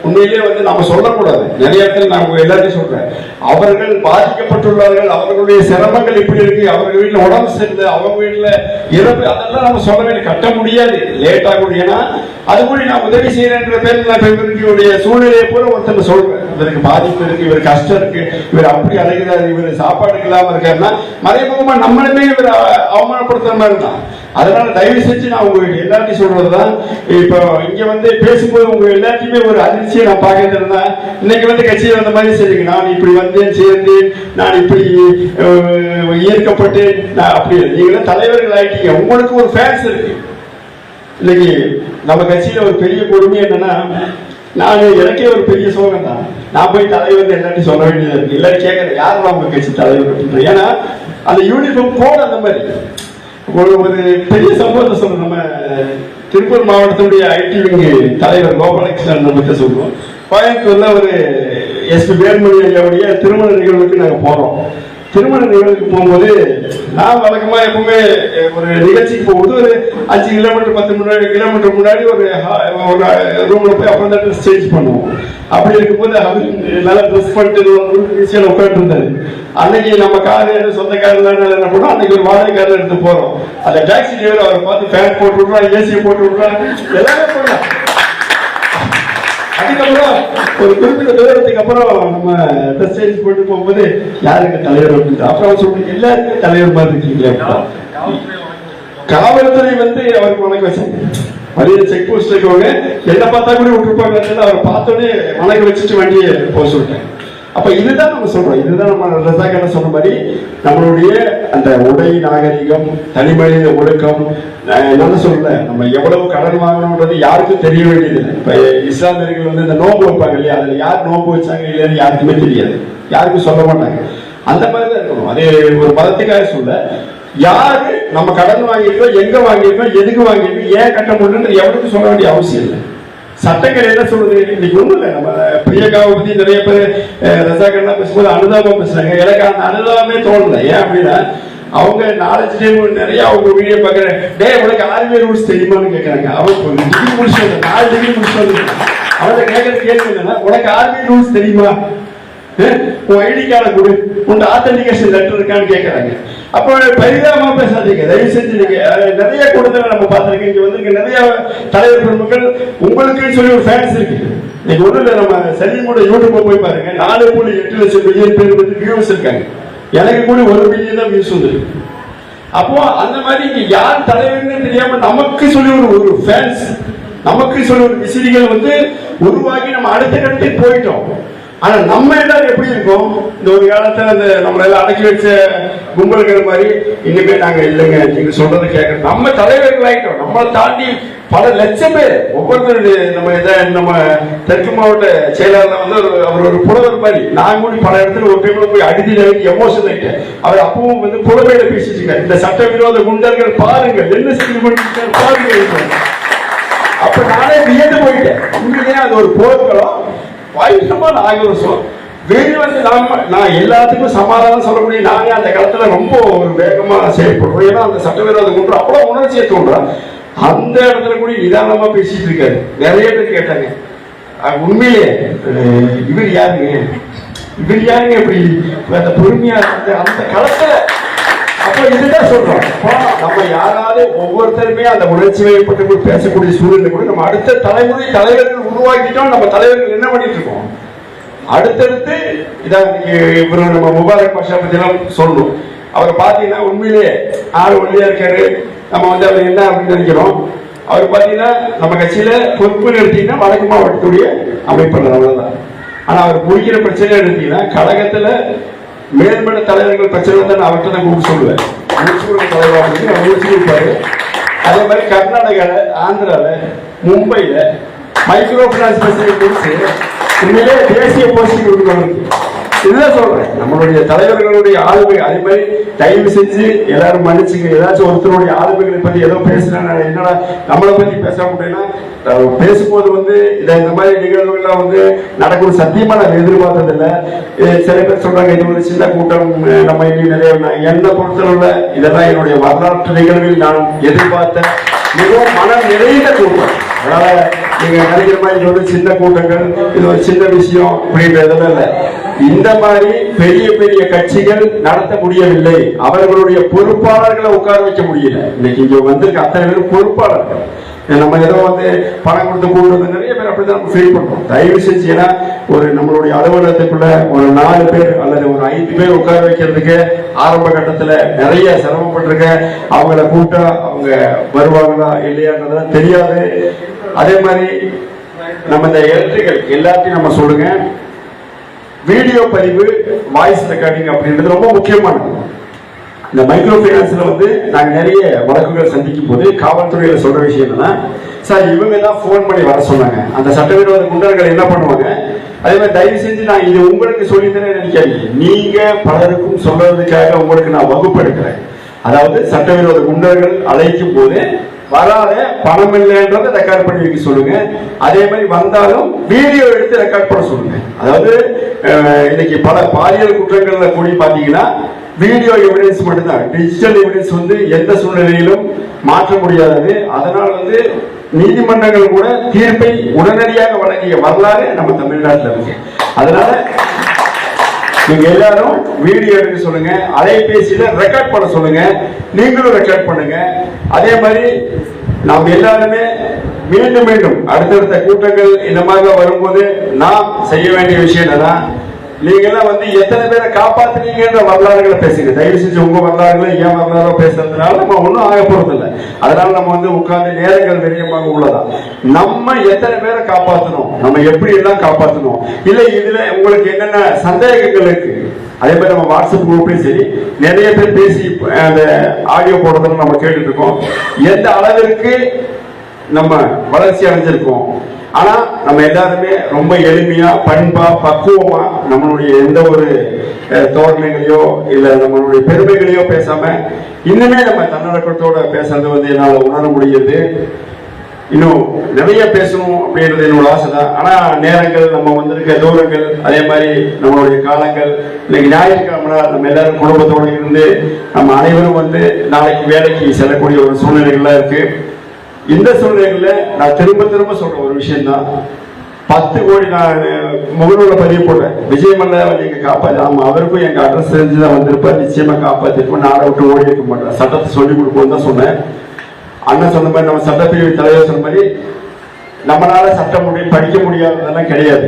உண்மையிலேயே வந்து நம்ம சொல்லக்கூடாது. நிறைய இடத்துல நான் எல்லாத்தையும் சொல்றேன், அவர்கள் பாதிக்கப்பட்டுள்ளார்கள், அவர்களுடைய சிரமங்கள் எப்படி இருக்கு, அவர்கள் வீட்டுல உடம்பு சரியில்லை, அவங்க வீட்டுல இறப்பு, அதெல்லாம் நம்ம சொல்ல வேண்டிய கட்ட முடியாது, லேட் ஆகும். ஏன்னா அது கூட நான் உதவி செய்யறேன்ற பேர் இவருடைய சூழ்நிலையை கூட ஒருத்தர் சொல்றேன், இவருக்கு பாதிப்பு இருக்கு, இவர் கஷ்டம் இருக்கு, இவர் அப்படி அழைக்கிறாரு, இவர் சாப்பாடு இல்லாம இருக்காருன்னா மறைமுகமா நம்மளுமே இவர் அவமானப்படுத்துற மாதிரி தான். அதனால தயவு செஞ்சு நான் உங்க எல்லாத்தையும் சொல்றதுதான், இப்போ இங்க வந்து பேசும்போது உங்க எல்லாத்தையுமே ஒரு அதிர்ச்சியை நான் பார்க்கறதுனா, இன்னைக்கு வந்து கட்சியில் வந்த மாதிரி சரிங்க, நான் இப்படி வந்தேன் சேர்ந்து, நான் இப்படி ஈர்க்கப்பட்டு, நான் அப்படி நீங்களே தலைவர்கள் ஆயிட்டீங்க, உங்களுக்கு ஒரு ஃபேன்ஸ் இருக்கு. இன்னைக்கு நம்ம கட்சியில ஒரு பெரிய கொடுமை என்னன்னா, நான் எனக்கே ஒரு பெரிய சோகம் தான், நான் போய் தலைவர் எல்லாத்தையும் சொல்ல வேண்டியது இருக்கு. எல்லாரும் கேட்கறேன், யாரும் அவங்க கட்சி தலைவர் அப்படின்ற, ஏன்னா அந்த யூனிஃபார்ம் கோட் அந்த மாதிரி. ஒரு பெரிய சம்பவத்தை சொல்றோம், நம்ம திருப்பூர் மாவட்டத்துடைய ஐடி விங் தலைவர் கோபாலகிருஷ்ணன் நம்ம சொல்றோம், கோயம்புத்தூர்ல ஒரு எஸ்பி வேல்மணி ஐயாவுடைய திருமண நிகழ்வுக்கு நாங்க போறோம். திருமண நிகழ்வுக்கு போகும்போது நான் வழக்கமா எப்பவுமே ஒரு நிகழ்ச்சிக்கு போகும்போது ஒரு 5 கிலோமீட்டர் 10 கிலோமீட்டர் முன்னாடி ஒரு ரூம்ல போய் அப்புறம் தான் ட்ரெஸ் சேஞ்ச் பண்ணுவோம். அப்படி இருக்கும்போது அவர் நல்லா ட்ரெஸ் பண்ணிட்டு உட்காந்து இருந்தாரு. அன்னைக்கு நம்ம காரு சொந்த கார்ல என்ன பண்ணோம், அன்னைக்கு ஒரு வாடகை கார்ல எடுத்து போறோம். அந்த டாக்ஸி டிரைவர் அவரை பார்த்து ஃபேன் போட்டு விடுறா, ஏசியை போட்டு விடுறா, எல்லாமே பண்ணலாம். அதுக்கப்புறம் ஒரு குறிப்பிட்ட தூரத்துக்கு அப்புறம் நம்ம ட்ரெஸ் சேஞ்ச் போட்டு போகும்போது யாருக்கு தலைவர் அப்படின்னு அப்புறம் சொல்றேன், எல்லாருக்கும் தலைவர் மாதிரி இருக்கீங்களே. காவல்துறை வந்து அவருக்கு வணக்கம் வச்சாங்க, வழியில செக் போஸ்ட் இருக்கவங்க என்ன பார்த்தா கூட விட்டுருப்பாங்க, அவரை பார்த்தோன்னே வணக்கம் வச்சுட்டு வண்டியை போக சொல்லிட்டேன். அப்ப இதுதான் நம்ம சொல்றோம். இதுதான் நம்ம ரசாயன சொன்ன மாதிரி நம்மளுடைய அந்த உடை நாகரிகம், தனிமனித ஒழுக்கம். என்ன சொல்ல, நம்ம எவ்வளவு கடன் வாங்கணும்ன்றது யாருக்கும் தெரிய வேண்டியதில்லை. இப்ப இஸ்லாமியர்கள் வந்து இந்த நோம்பு வைப்பாங்க இல்லையா, அதுல யார் நோம்பு வச்சாங்க இல்லைன்னு யாருக்குமே தெரியாது, யாருக்கும் சொல்ல மாட்டாங்க. அந்த மாதிரிதான் இருக்கணும். அது ஒரு மதத்துக்காக சொல்ல, யாரு நம்ம கடன் வாங்கியிருக்கோம், எங்க வாங்கியிருக்கோம், எதுக்கு வாங்கியிருக்கோம், ஏன் கட்ட முடியும்னு எவருக்கும் சொல்ல வேண்டிய அவசியம் இல்லை. சட்டங்கள் என்ன சொல்லுது? இன்னைக்கு ஒண்ணும் இல்லை. நம்ம பிரியங்காவை பத்தி நிறைய பேர் ரசாக்கள்லாம் பேசும்போது அனுதாபம் பேசுறாங்க. எனக்கு அந்த அனுதாபமே தோணல. ஏன் அப்படின்னா, அவங்க நாலேஜ் டைம் நிறைய அவங்க வீடியோ பாக்குறேன். உனக்கு ஆர்மி ரூல்ஸ் தெரியுமான்னு கேட்கறாங்க. அவங்க டிகிரி முடிச்சு 4 டிகிரி முடிச்சு வந்து அவங்க கேட்கற கேள்வி என்னன்னா, உனக்கு ஆர்மி ரூல்ஸ் தெரியுமா, உன் ஐடி கார்டை கொடு, உன் ஆத்தன்டிகேஷன் லெட்டர் இருக்கான்னு கேட்கறாங்க. அப்போ பரிதாபமா பேசாதீங்க தயவு செஞ்சு. நீங்க நிறைய கூட்டத்தில் நம்ம பார்த்திருக்கோம். இங்க வந்து நிறைய தலைவர் பெருமக்கள் உங்களுக்குன்னு சொல்லி ஒரு ஃபேன்ஸ் இருக்கு. இன்னைக்கு ஒண்ணு இல்லை, நம்ம சலீமோட யூடியூப் போய் பாருங்க, 4.8 லட்சம் மில்லியன் பேர் வந்து வியூஸ் இருக்காங்க. எனக்கு கூட 1 மில்லியன் தான் வியூஸ் வந்து. அப்போ அந்த மாதிரி இங்க யார் தலைவர்னு தெரியாம நமக்கு சொல்லி ஒரு ஃபேன்ஸ், நமக்கு சொல்லி ஒரு விசிறிகள் வந்து உருவாக்கி நம்ம அடுத்த கட்டத்துக்கு போயிட்டோம். ஆனா நம்ம எல்லாரும் எப்படி இருக்கோம்? இந்த ஒரு காலத்துல அந்த நம்மள எல்லாம் அடக்கி வச்ச கும்பல்கள் மாதிரி இனிமே நாங்க இல்லைங்க, நீங்க சொல்றது கேட்க நம்ம தலைவர்கள் ஆயிட்டோம். நம்மளை தாண்டி பல லட்சம் பேர் ஒவ்வொருத்தருடைய நம்ம தெற்கு மாவட்ட செயலாளர் வந்து அவர் ஒரு புலவர் மாதிரி. நான் கூட பல இடத்துல ஒரு டைம்ல போய் அடிதில எமோஷன் ஆயிட்டேன். அவர் அப்பவும் வந்து புலமையில பேசிட்டு இருக்காரு, இந்த சட்டவிரோத குண்டர்கள் பாருங்கள் என்ன செய்ய பாருங்க. அப்ப நானே வியந்து போயிட்டேன். உண்மையிலேயே அது ஒரு போர்க்களம். வாய்ப்பமான ஆகியோசம் வெளியே வந்து நான் எல்லாத்துக்கும் சமாதானம் சொல்ல முடியும். நானே அந்த காலத்துல ரொம்ப ஒரு வேகமா செயல்படுறோம். ஏன்னா அந்த சட்டவிரோத குற்றம் அவ்வளவு உணர்ச்சியை தோன்றான். அந்த இடத்துல கூட நிதானமா பேசிட்டு இருக்காரு. நிறைய பேர் கேட்டாங்க, உண்மையிலே இவர் யாருங்க, இவர் யாருங்க இப்படி அந்த பொறுமையா அந்த காலத்துல. அப்ப இதுதான் சொல்றோம், நம்ம யாராவது ஒவ்வொருத்தருமே அந்த உணர்ச்சி வயப்பட்டு பேசக்கூடிய சூழ்நிலை கூட நம்ம அடுத்த தலைமுறை தலைவர்கள் உருவாக்கிட்டோம். நம்ம தலைவர்கள் என்ன பண்ணிட்டு இருக்கோம் அடுத்தடுத்து இதான் இவரு நம்ம முபாரக் பாஷா பத்தி எல்லாம் சொல்லணும். அவரை பாத்தீங்கன்னா உண்மையிலேயே ஆறு ஒல்லியா இருக்காரு. நம்ம வந்து அவர் என்ன அப்படின்னு நினைக்கிறோம். அவர் பாத்தீங்கன்னா நம்ம கட்சியில பொறுப்பு எடுத்தீங்கன்னா வடக்கு மாவட்டத்துடைய அமைப்பாளர் அவ்வளவுதான். ஆனா அவர் முடிக்கிற பிரச்சனை எடுத்தீங்கன்னா கழகத்துல மேல்மட்ட தலைவர்கள் பிரச்சனை வந்து நான் அவர்கிட்ட தான் கூப்பிட்டு சொல்லுவேன். தலைவர் அப்படின்னு அவர் முடிச்சிருப்பாரு. அதே மாதிரி கர்நாடகால, ஆந்திரால, மும்பைல மைக்ரோ பினான்ஸ் பிரச்சனை குறித்து உண்மையிலே தேசிய போஸ்டிங் கொடுக்கணும். இதுதான் சொல்றேன், நம்மளுடைய தலைவர்களுடைய ஆளுமை. அதே மாதிரி தயவு செஞ்சு எல்லாரும் மன்னிச்சுங்க, ஏதாச்சும் ஒருத்தருடைய ஆளுமைகளை பத்தி ஏதோ பேசுறேன் என்னடா நம்மளை பத்தி பேச முடியும்னா பேசும்போது வந்து இந்த மாதிரி நிகழ்வுகள்லாம் வந்து நடக்கும் சத்தியமா நான் எதிர்பார்த்தது இல்லை. சில பேர் சொல்றாங்க இது ஒரு சின்ன கூட்டம், நம்ம இன்னும் நிறைய என்ன பொறுத்தளவுல இதெல்லாம் என்னுடைய வரலாற்று நிகழ்வில் நான் எதிர்பார்த்த மிகவும் மனம் நிறைந்த கூட்டம். அதனால நீங்க நினைக்கிற மாதிரி இது ஒரு சின்ன கூட்டங்கள், இது ஒரு சின்ன விஷயம் அப்படின்றதெல்லாம் இல்லை. இந்த மாதிரி பெரிய பெரிய கட்சிகள் நடத்த முடியவில்லை, அவர்களுடைய பொறுப்பாளர்களை உட்கார வைக்க முடியல. இன்னைக்கு இங்க வந்திருக்க அத்தனை பேரும் பொறுப்பாளர்கள். நம்ம ஏதோ வந்து பணம் கொடுத்து கூடுறது நிறைய பேர் அப்படிதான் நம்ம ஃபீல் பண்றோம். தயவு செஞ்சு ஏன்னா ஒரு நம்மளுடைய அலுவலகத்துக்குள்ள ஒரு 4 பேர் அல்லது ஒரு 5 பேர் உட்கார வைக்கிறதுக்கு ஆரம்ப கட்டத்துல நிறைய சிரமப்பட்டிருக்க. அவங்கள கூப்பிட்டா அவங்க வருவாங்களா இல்லையான்றதுலாம் தெரியாது. அதே மாதிரி நம்ம இந்த எலக்ட்ரிக்கல் எல்லாத்தையும் நம்ம சொல்லுங்க, வீடியோ பதிவு, வாய்ஸ் ரெக்கார்டிங் அப்படின்றது ரொம்ப முக்கியமானது. இந்த மைக்ரோ பைனான்ஸ்ல வந்து நாங்க நிறைய வழக்குகள் சந்திக்கும் போது காவல்துறையில சொல்ற விஷயம் என்னன்னா, சார் இவங்க தான் போன் பண்ணி வர சொன்னாங்க, அந்த சட்டவிரோத குண்டர்கள் என்ன பண்ணுவாங்க. அதே மாதிரி தயவு செஞ்சு நான் இது உங்களுக்கு சொல்லித்தரேன் நினைக்காதீங்க, நீங்க பலருக்கும் சொல்றதுக்காக உங்களுக்கு நான் வகுப்பு எடுக்கிறேன். அதாவது சட்டவிரோத குண்டர்கள் அழைக்கும் போது வராத பணம் இல்லைன்றதை ரெக்கார்ட் பண்ணி வைக்க சொல்லுங்க. அதே மாதிரி வந்தாலும் வீடியோ எடுத்து ரெக்கார்ட் பண்ண சொல்லுங்க. அதாவது இன்னைக்கு பல பாலியல் குற்றங்கள்ல கூடி பாத்தீங்கன்னா வீடியோ எவிடன்ஸ் மட்டும்தான், டிஜிட்டல் எவிடன்ஸ் வந்து எந்த சூழ்நிலையிலும் மாற்ற முடியாதது. அதனால் வந்து நீதிமன்றங்கள் கூட தீர்ப்பை உடனடியாக வழங்கிய வரலாறு நம்ம தமிழ்நாட்டில் இருக்கு. அதனால நீங்க எல்லாரும் வீடியோ எடுக்க சொல்லுங்க, அலைபேசியில ரெக்கார்ட் பண்ண சொல்லுங்க, நீங்களும் ரெக்கார்ட் பண்ணுங்க. அதே மாதிரி நாம் எல்லாருமே மீண்டும் மீண்டும் அடுத்தடுத்த கூட்டங்கள் இந்த மாதிரி வரும்போது நாம் செய்ய வேண்டிய விஷயம் என்னன்னா, நீங்க எல்லாம் வந்து எத்தனை பேரை காப்பாத்துனீங்கன்ற வரலாறுகளை பேசுங்க. தயவு செஞ்சு உங்க வரலாறுகளை ஏன் வரலாறோ பேசுறதுனால நம்ம ஒன்றும் ஆக போறது இல்லை. அதனால நம்ம வந்து உட்கார்ந்து நேரங்கள் வெறியமாக உள்ளதா, நம்ம எத்தனை பேரை காப்பாற்றணும், நம்ம எப்படி எல்லாம் காப்பாற்றணும், இல்லை இதுல உங்களுக்கு என்னென்ன சந்தேகங்கள் இருக்கு. அதே மாதிரி நம்ம வாட்ஸ்அப் குரூப்லயும் சரி நிறைய பேர் பேசி அந்த ஆடியோ போடுறதுன்னு நம்ம கேட்டுட்டு இருக்கோம். எந்த அளவிற்கு நம்ம வளர்ச்சி அடைஞ்சிருக்கோம். ஆனா நம்ம எல்லாருமே ரொம்ப எளிமையா, பண்பா, பக்குவமா நம்மளுடைய எந்த ஒரு தோரணைகளையோ இல்ல நம்மளுடைய பெருமைகளையோ பேசாம இன்னுமே நம்ம தன்னடக்கத்தோட பேசுறது வந்து என்னால உணர முடியுது. இன்னும் நிறைய பேசணும் அப்படின்றது என்னோட ஆசை தான். ஆனா நேரங்கள், நம்ம வந்திருக்க தூரங்கள், அதே மாதிரி நம்மளுடைய காலங்கள், இன்னைக்கு ஞாயிற்றுக்கிழமை நம்ம எல்லாரும் குடும்பத்தோட இருந்து நம்ம அனைவரும் வந்து நாளைக்கு வேலைக்கு செல்லக்கூடிய ஒரு சூழ்நிலைகள்லாம் இருக்கு. இந்த சூழ்நிலைகள்ல நான் திரும்ப திரும்ப சொல்ற ஒரு விஷயம் தான், 10 கோடி நான் முகநூல பதிவு போட்டேன். விஜய் மல்லையாவை நீங்க காப்பாற்ற, ஆமா அவருக்கும் எங்க அட்ரஸ் தெரிஞ்சுதான் வந்திருப்பேன், நிச்சயமா காப்பாற்றிருப்போம், நாடை விட்டு ஓடி இருக்க மாட்டேன், சட்டத்தை சொல்லிக் கொடுப்போம் தான் சொன்னேன். அண்ணன் சொன்ன மாதிரி, நம்ம சட்டப்பிரிவு தலைவர் சொன்ன மாதிரி நம்மளால சட்டம் படிக்க முடியாததெல்லாம் கிடையாது.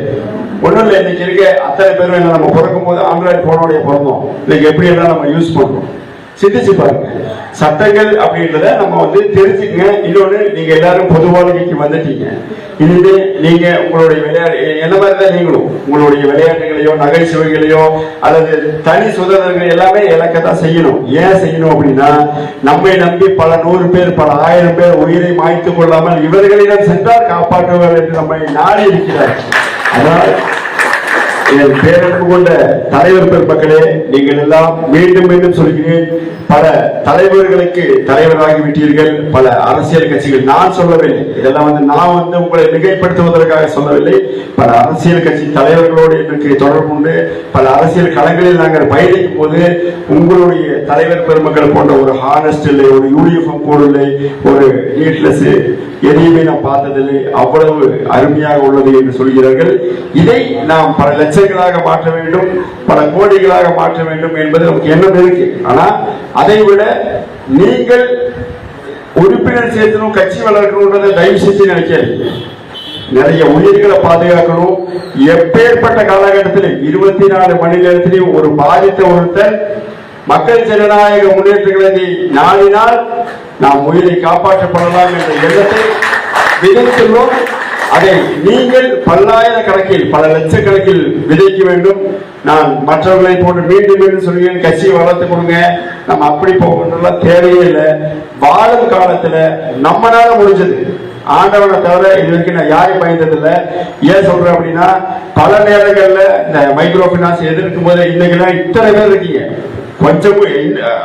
ஒன்றும் இல்லை, இன்னைக்கு இருக்க அத்தனை பேரும் என்ன, நம்ம பிறக்கும் போது ஆண்ட்ராய்டு போனோடைய பிறந்தோம், இன்னைக்கு எப்படி எல்லாம் நம்ம யூஸ் பண்றோம் சிந்திச்சு பாருங்க. சட்டங்கள் அப்படின்றத நம்ம வந்து தெரிஞ்சுக்கங்க. இன்னொன்னு, நீங்க எல்லாரும் பொது வாழ்க்கைக்கு வந்துட்டீங்க. இனிமே நீங்க உங்களுடைய விளையாட்டு என்ன மாதிரி தான் நீங்களும் உங்களுடைய விளையாட்டுகளையோ நகைச்சுவைகளையோ அல்லது தனி சுதந்திரங்கள் எல்லாமே இலக்கத்தான் செய்யணும். ஏன் செய்யணும் அப்படின்னா, நம்மை நம்பி பல 100 பேர், பல 1000 பேர் உயிரை மாய்த்துக் கொள்ளாமல் இவர்களிடம் சென்றால் காப்பாற்றுவார்கள் என்று நம்மை நாடி இருக்கிறார். அதனால் என் பேரன்பு கொண்ட தலைவர் பெருமக்களே, நீங்கள் எல்லாம் மீண்டும் மீண்டும் சொல்கிறேன், பல தலைவர்களுக்கு தலைவராகி விட்டீர்கள், பல அரசியல் கட்சிகள். நான் சொல்லவில்லை, இதெல்லாம் வந்து நான் வந்து உங்களை மிகைப்படுத்துவதற்காக சொல்லவில்லை. பல அரசியல் கட்சி தலைவர்களோடு எனக்கு தொடர்பு உண்டு. பல அரசியல் களங்களில் நாங்கள் பயணிக்கும் போது உங்களுடைய தலைவர் பெருமக்கள் போன்ற ஒரு ஹானஸ்ட் இல்லை, ஒரு யூனிஃபார்ம் கோடு இல்லை, ஒரு நீட்லெஸ் எதையுமே நான் பார்த்ததில்லை. அவ்வளவு அருமையாக உள்ளது என்று சொல்கிறார்கள். இதை நாம் பல லட்சங்களாக மாற்ற வேண்டும், பல கோடிகளாக மாற்ற வேண்டும் என்பது நமக்கு எண்ணம் இருக்கு. ஆனா அதை விட நீங்கள் உறுப்பினர் சேர்த்தணும், கட்சி வளர்க்கணும்ன்றதை தயவு செஞ்சு நினைக்காதீங்க. நிறைய உயிர்களை பாதுகாக்கணும். எப்பேற்பட்ட காலகட்டத்தில் 24 மணி நேரத்திலையும் ஒரு பாதித்த ஒருத்தர் மக்கள் ஜனநாயக முன்னேற்ற கழகத்தை நாடினால் நாம் உயிரை காப்பாற்றப்படலாம் என்ற எண்ணத்தை விதைத்துள்ளோம். அதை நீங்கள் பல்லாயிரக்கணக்கில், பல லட்சக்கணக்கில் விதைக்க வேண்டும். நான் மற்றவர்களை போன்று மீண்டும் மீண்டும் சொல்கிறேன், கட்சியை வளர்த்து கொடுங்க, நம்ம அப்படி போகணும்லாம் தேவையே இல்லை. வாழும் காலத்துல நம்மளால முடிஞ்சது, ஆண்டவனை தவிர இது வரைக்கும் நான் யாரையும் பயந்ததில்லை. ஏன் சொல்றேன் அப்படின்னா, பல நேரங்கள்ல இந்த மைக்ரோ பினான்ஸ் எதிர்க்கும் போது இன்னைக்கு இத்தனை பேர் இருக்கீங்க. கொஞ்சம்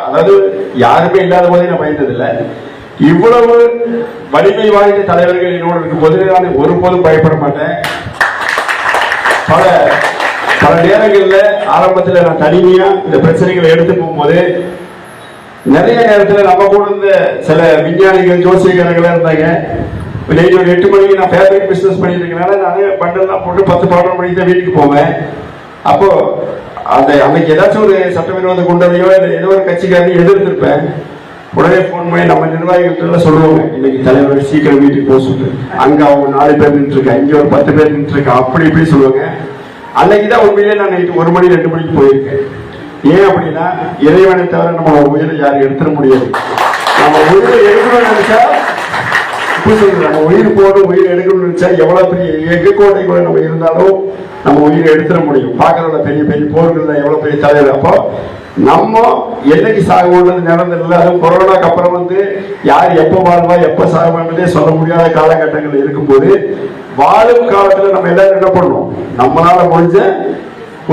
அதாவது யாருமே இல்லாத போதே நான் பயந்ததில்லை. இவ்வளவு வலிமை வாய்ந்த தலைவர்கள் என்னோடு இருக்கும் போது நான் ஒருபோதும் பயப்பட மாட்டேன். பல பல நேரங்களில் ஆரம்பத்தில் நான் தனிமையா இந்த பிரச்சனைகளை எடுத்து போகும்போது நிறைய நேரத்தில் நம்ம கூட இருந்த சில விஞ்ஞானிகள், ஜோசியக்காரர்களா இருந்தாங்க. நைட்டு ஒரு 8 மணிக்கு நான் ஃபேப்ரிக் பிசினஸ் பண்ணிட்டு இருக்கனால நான் பண்டெல்லாம் போட்டு 10-12 மணிக்கு தான் வீட்டுக்கு போவேன். அப்போ அந்த அன்னைக்கு ஏதாச்சும் ஒரு சட்டவிரோத குண்டரையோ இல்லை ஏதோ ஒரு கட்சிக்காரையும் எதிர்த்திருப்பேன். உடனே போன் பண்ணி நம்ம நிர்வாகிகள் சொல்லுவாங்க, இன்னைக்கு தலைவர் சீக்கிரம் வீட்டுக்கு போக சொல்லு, அங்க அவங்க 4 பேர் நின்று இருக்கா, இங்க ஒரு 10 பேர் நின்று இருக்கா, அப்படி இப்படி சொல்லுவாங்க. அன்னைக்குதான் உண்மையிலே நான் நைட்டு 1 மணி 2 மணிக்கு போயிருக்கேன். ஏன் அப்படின்னா, இறைவனை தவிர நம்ம உயிரை யாரும் எடுத்துட முடியாது. நம்ம உயிரை எடுக்கணும்னு நினைச்சா, நம்ம உயிர் போகணும், உயிர் எடுக்கணும்னு நினைச்சா எவ்வளவு பெரிய எக்கோட்டை கூட நம்ம இருந்தாலும் நம்ம உயிரை எடுத்துட முடியும். பார்க்கறோட பெரிய பெரிய போர்கள்ல எவ்வளவு பெரிய தலைவர். அப்போ நம்ம என்னைக்கு சாகுன்றது நடந்ததில்லை. அதுவும் கொரோனாக்கு அப்புறம் வந்து யார் எப்போ வாழ்வா எப்ப சாகுவான்றதே சொல்ல முடியாத காலகட்டங்கள் இருக்கும்போது, வாழும் காலத்துல நம்ம எல்லாரும் என்ன பண்ணணும், நம்மளால முடிஞ்ச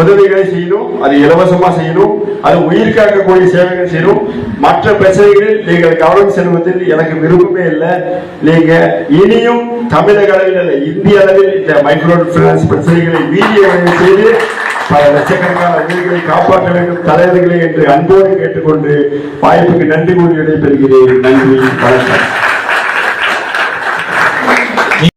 உதவிகளை செய்யணும். அது இலவசமா செய்யணும். அது உயிர் காக்கக்கூடிய சேவைகள் செய்யணும். மற்ற பிரச்சனைகளில் நீங்கள் கவனம் செலுத்துவதில் எனக்கு விருப்பமே இல்லை. நீங்க இனியும் தமிழக அளவில் இல்லை, இந்திய அளவில் இந்த மைக்ரோ பினான்ஸ் பிரச்சனைகளை வீடியோ செய்து பல லட்சக்கணக்கான உயிர்களை காப்பாற்ற வேண்டும் தலைவர்களே என்று அன்போடு கேட்டுக்கொண்டு வாய்ப்புக்கு நன்றி கூறி விடைபெறுகிறேன். நன்றி, வணக்கம்.